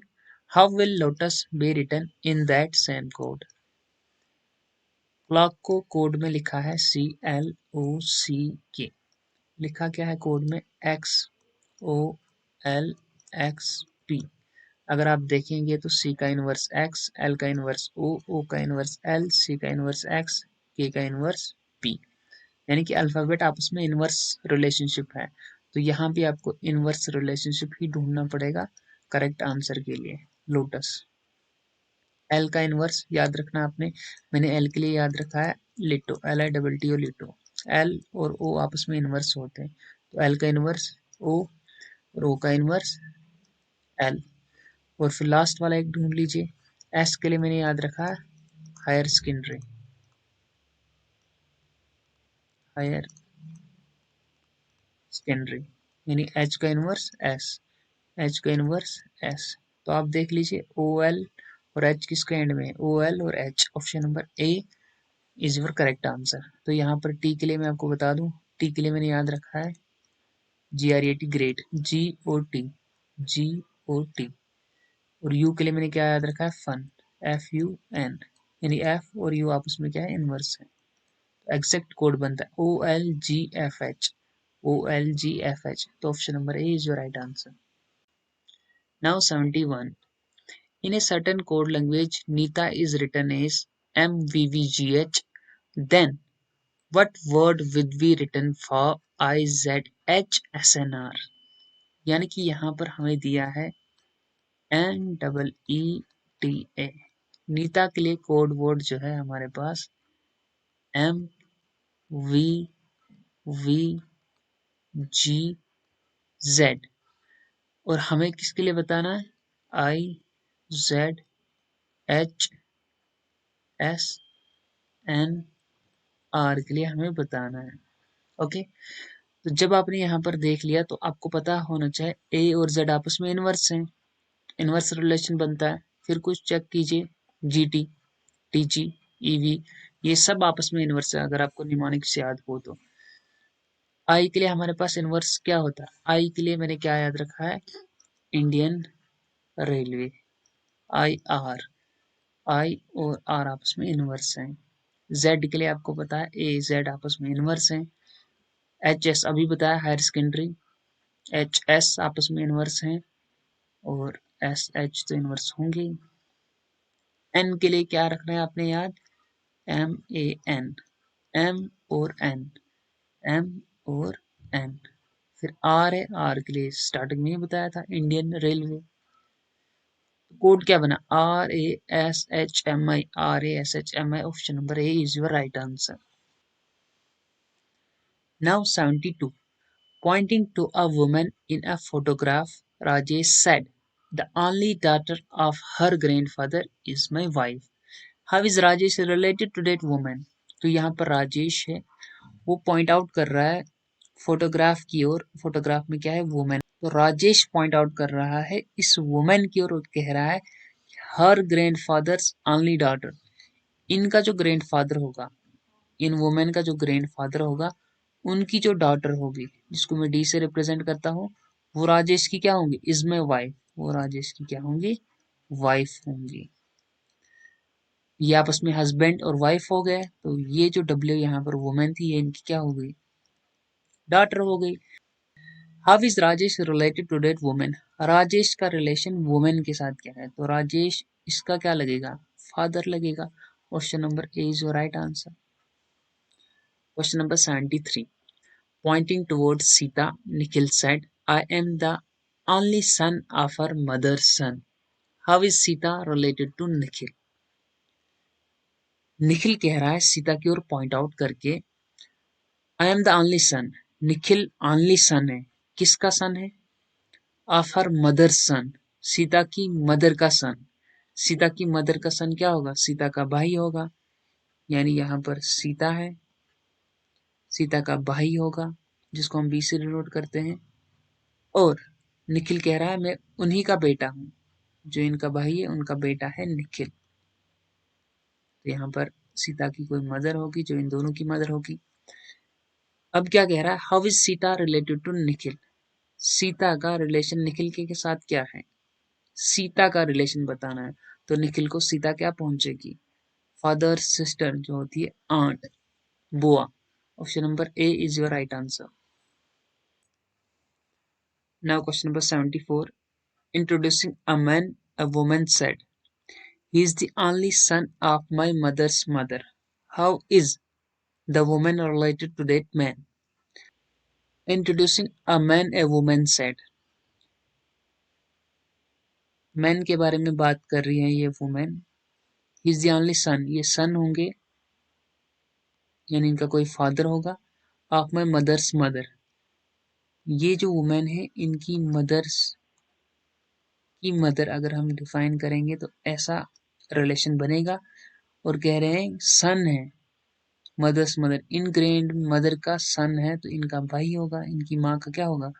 How will lotus be written in that same code? Clock को code में लिखा है CLOCK। लिखा क्या है code में, XOLXP। अगर आप देखेंगे तो C का इनवर्स X, L का इनवर्स O का इनवर्स L, C का इनवर्स X, K का इनवर्स P। यानी कि अल्फाबेट आपस में इनवर्स रिलेशनशिप है। तो यहाँ भी आपको इनवर्स रिलेशनशिप ही ढूंढना पड़ेगा करेक्ट आंसर के लिए। लोटस, एल का इनवर्स याद रखना आपने, मैंने एल के लिए याद रखा है लिटो, LITTO लिटो। एल और ओ आपस में इनवर्स होते हैं, तो एल का इनवर्स ओ और ओ का इनवर्स एल। और फिर लास्ट वाला एक ढूंढ लीजिए, एस के लिए मैंने याद रखा है हायर सेकेंडरी, हायर सेकेंडरी, यानी एच का इनवर्स एस, एच का इनवर्स एस। तो आप देख लीजिए ओ एल और एच किसके एंड में, ओ एल और H. Option number A is your correct answer. तो यहाँ पर टी के लिए मैं आपको बता दूं, टी के लिए मैंने याद रखा है GREAT, ग्रेट, GOT, GOT। और यू के लिए मैंने क्या याद रखा है, फन, FUN। यानी एफ और यू आपस में क्या है, इनवर्स है। एग्जैक्ट कोड बनता है OLGFH, OLGFH। तो option number A is your right answer. Now 71. In a certain code language, Nita is written as MVVGH. Then, what word would be written for IZHSNR? यानी कि यहाँ पर हमें दिया है NEETA। नीता के लिए कोड वर्ड जो है हमारे पास MVVGZ। और हमें किसके लिए बताना है, IZHSNR के लिए हमें बताना है। ओके, तो जब आपने यहाँ पर देख लिया तो आपको पता होना चाहिए ए और जेड आपस में इनवर्स हैं, इनवर्स रिलेशन बनता है। फिर कुछ चेक कीजिए, GT, TG, EV, ये सब आपस में इनवर्स है अगर आपको निमोनिक्स याद हो तो। आई के लिए हमारे पास इनवर्स क्या होता है, आई के लिए मैंने क्या याद रखा है, इंडियन रेलवे, IR। आई और आर आपस में इनवर्स हैं। जेड के लिए आपको पता है ए जेड आपस में इनवर्स हैं। HS अभी बताया हायर सेकेंडरी, HS आपस में इनवर्स हैं और SH तो इनवर्स होंगे। N के लिए क्या रखना है आपने याद, MAN, M और N, M और N। फिर R है, R के लिए स्टार्टिंग में ही बताया था इंडियन रेलवे। कोड क्या बना, RASHMI, RASHMI। Option number A is your right answer. Now 72. Pointing to a woman in a photograph, Rajesh said, "The only daughter of her grandfather is my wife." How is Rajesh related to that woman? तो यहाँ पर राजेश है, वो point out कर रहा है photograph की ओर। Photograph में क्या है, वुमेन। तो राजेश पॉइंट आउट कर रहा है इस वुमेन की ओर, कह रहा है हर ग्रैंडफादर्स ओनली डॉटर। इनका जो ग्रैंडफादर होगा, इन वुमेन का जो ग्रैंडफादर होगा, उनकी जो डॉटर होगी, जिसको मैं डी से रिप्रेजेंट करता हूँ, वो राजेश की क्या होंगी, इज माई वाइफ। वो राजेश की क्या होंगी, वाइफ होंगी। ये आपस में हस्बैंड और वाइफ हो गए, तो ये जो डब्ल्यू यहाँ पर वुमेन थी, ये इनकी क्या हो गई, डॉटर हो गई। How is Rajesh related to that women? Rajesh का रिलेशन वुमेन के साथ क्या है, तो राजेश इसका क्या लगेगा, फादर लगेगा। Option number A is your right answer. Question number 73, pointing towards Sita, Nikhil said, I am the only son of her mother's son. How is Sita related to Nikhil? Nikhil कह रहा है सीता की ओर पॉइंट आउट करके, I am the only son, Nikhil only son है, किसका सन है? Of her mother सन, सीता की mother का सन। सीता की मदर का सन क्या होगा? सीता का भाई होगा, यानी यहाँ पर सीता है, सीता का भाई होगा जिसको हम बी से डिनोट करते हैं। और निखिल कह रहा है मैं उन्हीं का बेटा हूं, जो इनका भाई है उनका बेटा है निखिल। तो यहाँ पर सीता की कोई मदर होगी जो इन दोनों की मदर होगी। अब क्या कह रहा है, how is Sita related to Nikhil? Sita का रिलेशन निखिल के साथ क्या है? सीता का रिलेशन बताना है, तो निखिल को सीता क्या पहुंचेगी? फादर सिस्टर जो होती है आंट, बुआ। Option number A is your right answer. Now question number 74, introducing a man, a woman said, he is the only son of my mother's mother. How is the woman related to that man? Introducing a man, a woman said. Man के बारे में बात कर रही है ये women. He is the only son, ये सन होंगे यानी इनका कोई फादर होगा। ऑफ माई मदर्स मदर, ये जो वुमेन है इनकी मदर्स की मदर अगर हम डिफाइन करेंगे तो ऐसा रिलेशन बनेगा। और कह रहे हैं सन है, मदर्स मदर, इन ग्रैंड मदर का सन है तो इनका भाई होगा, इनकी माँ का क्या होगा?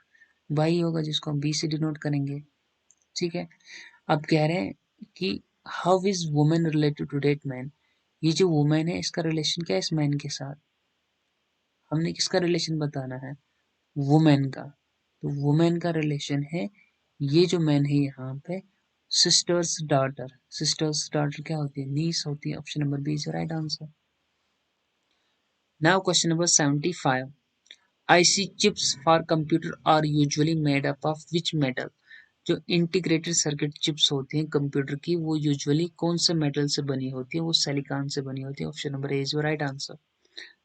भाई होगा, जिसको हम बी से डिनोट करेंगे। ठीक है, अब कह रहे हैं कि how is women related to that man? ये जो वुमेन है इसका रिलेशन क्या है इस मैन के साथ? हमने किसका रिलेशन बताना है? वुमेन का। तो वुमेन का रिलेशन है, ये जो मैन है यहाँ पे, सिस्टर्स डॉटर। सिस्टर्स डॉटर क्या होती है? नीस होती है। Option number B is right answer. Now question number 75, IC chips for computer are usually made up of which metal? जो इंटीग्रेटेड सर्किट चिप्स होती हैं कंप्यूटर की वो यूजुअली कौन से मेटल से बनी होती है? वो सिलिकॉन से बनी होती है। Option number A is your right answer.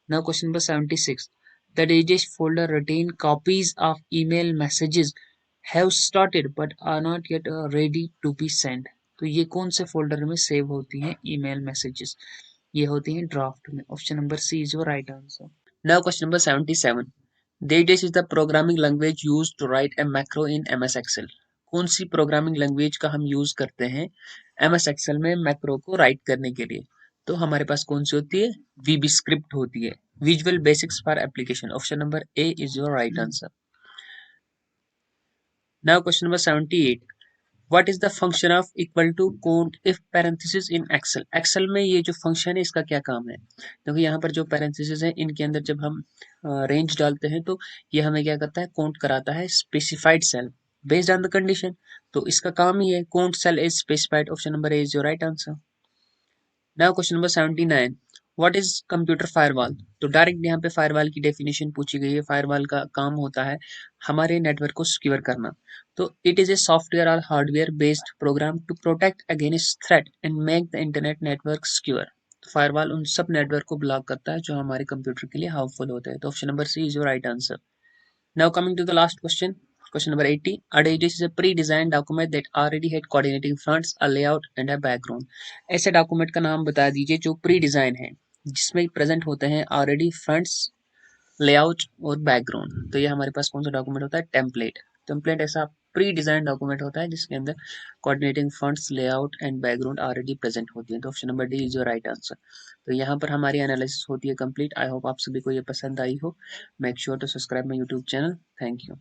Now question number 76, the DJs folder retain copies of email messages have started but are not yet ready to be sent. तो ये कौन से फोल्डर में सेव होती हैं ईमेल मैसेजेस? ये होती हैं ड्राफ्ट में। Option number C is your right answer. Now question number 77, DDS is the programming language used to write a macro in MS Excel. कौन सी प्रोग्रामिंग लैंग्वेज का हम यूज करते हैं MS Excel में मैक्रो को राइट करने के लिए? तो हमारे पास कौन सी होती है? VB स्क्रिप्ट होती है, visual basics for application. Option number A is your right answer. Now question number 78, what is the function of equal to count if parenthesis in Excel? Excel में ये जो फंक्शन है इसका क्या काम है? क्योंकि यहाँ पर जो पैरेंथेसिस है इनके अंदर जब हम रेंज डालते हैं तो ये हमें क्या करता है? काउंट कराता है specified cell based on the condition. तो इसका काम ही है count cell is specified. Option number A is your right answer. Now question number 79, what is computer firewall? तो डायरेक्ट यहाँ पे फायरवॉल की डेफिनेशन पूछी गई है। फायरवॉल का काम होता है हमारे नेटवर्क को सिक्योर करना। तो इट इज ए सॉफ्टवेयर और hardware based program to protect against threat and make the internet network secure. तो फायरवॉल उन सब नेटवर्क को ब्लॉक करता है जो हमारे कंप्यूटर के लिए हार्मफुल होते हैं। तो option number C is your right answer. Now coming to the last question, question number 80. A DDS is a pre-designed document that already had coordinating fronts, a layout and a background. ऐसे document का नाम बता दीजिए जो pre design है, जिसमें present होते हैं ऑलरेडी फ्रंट्स, लेआउट और बैकग्राउंड। तो ये हमारे पास कौन सा डॉक्यूमेंट होता है? टेम्पलेट। टेम्पलेट ऐसा प्री डिजाइन डॉक्यूमेंट होता है जिसके अंदर coordinating funds, layout and background already present होती है। तो option number D is your right answer. तो यहाँ पर हमारी एनालिसिस होती है कंप्लीट। आई होप आप सभी को ये पसंद आई हो। Make sure to subscribe my YouTube channel. Thank you.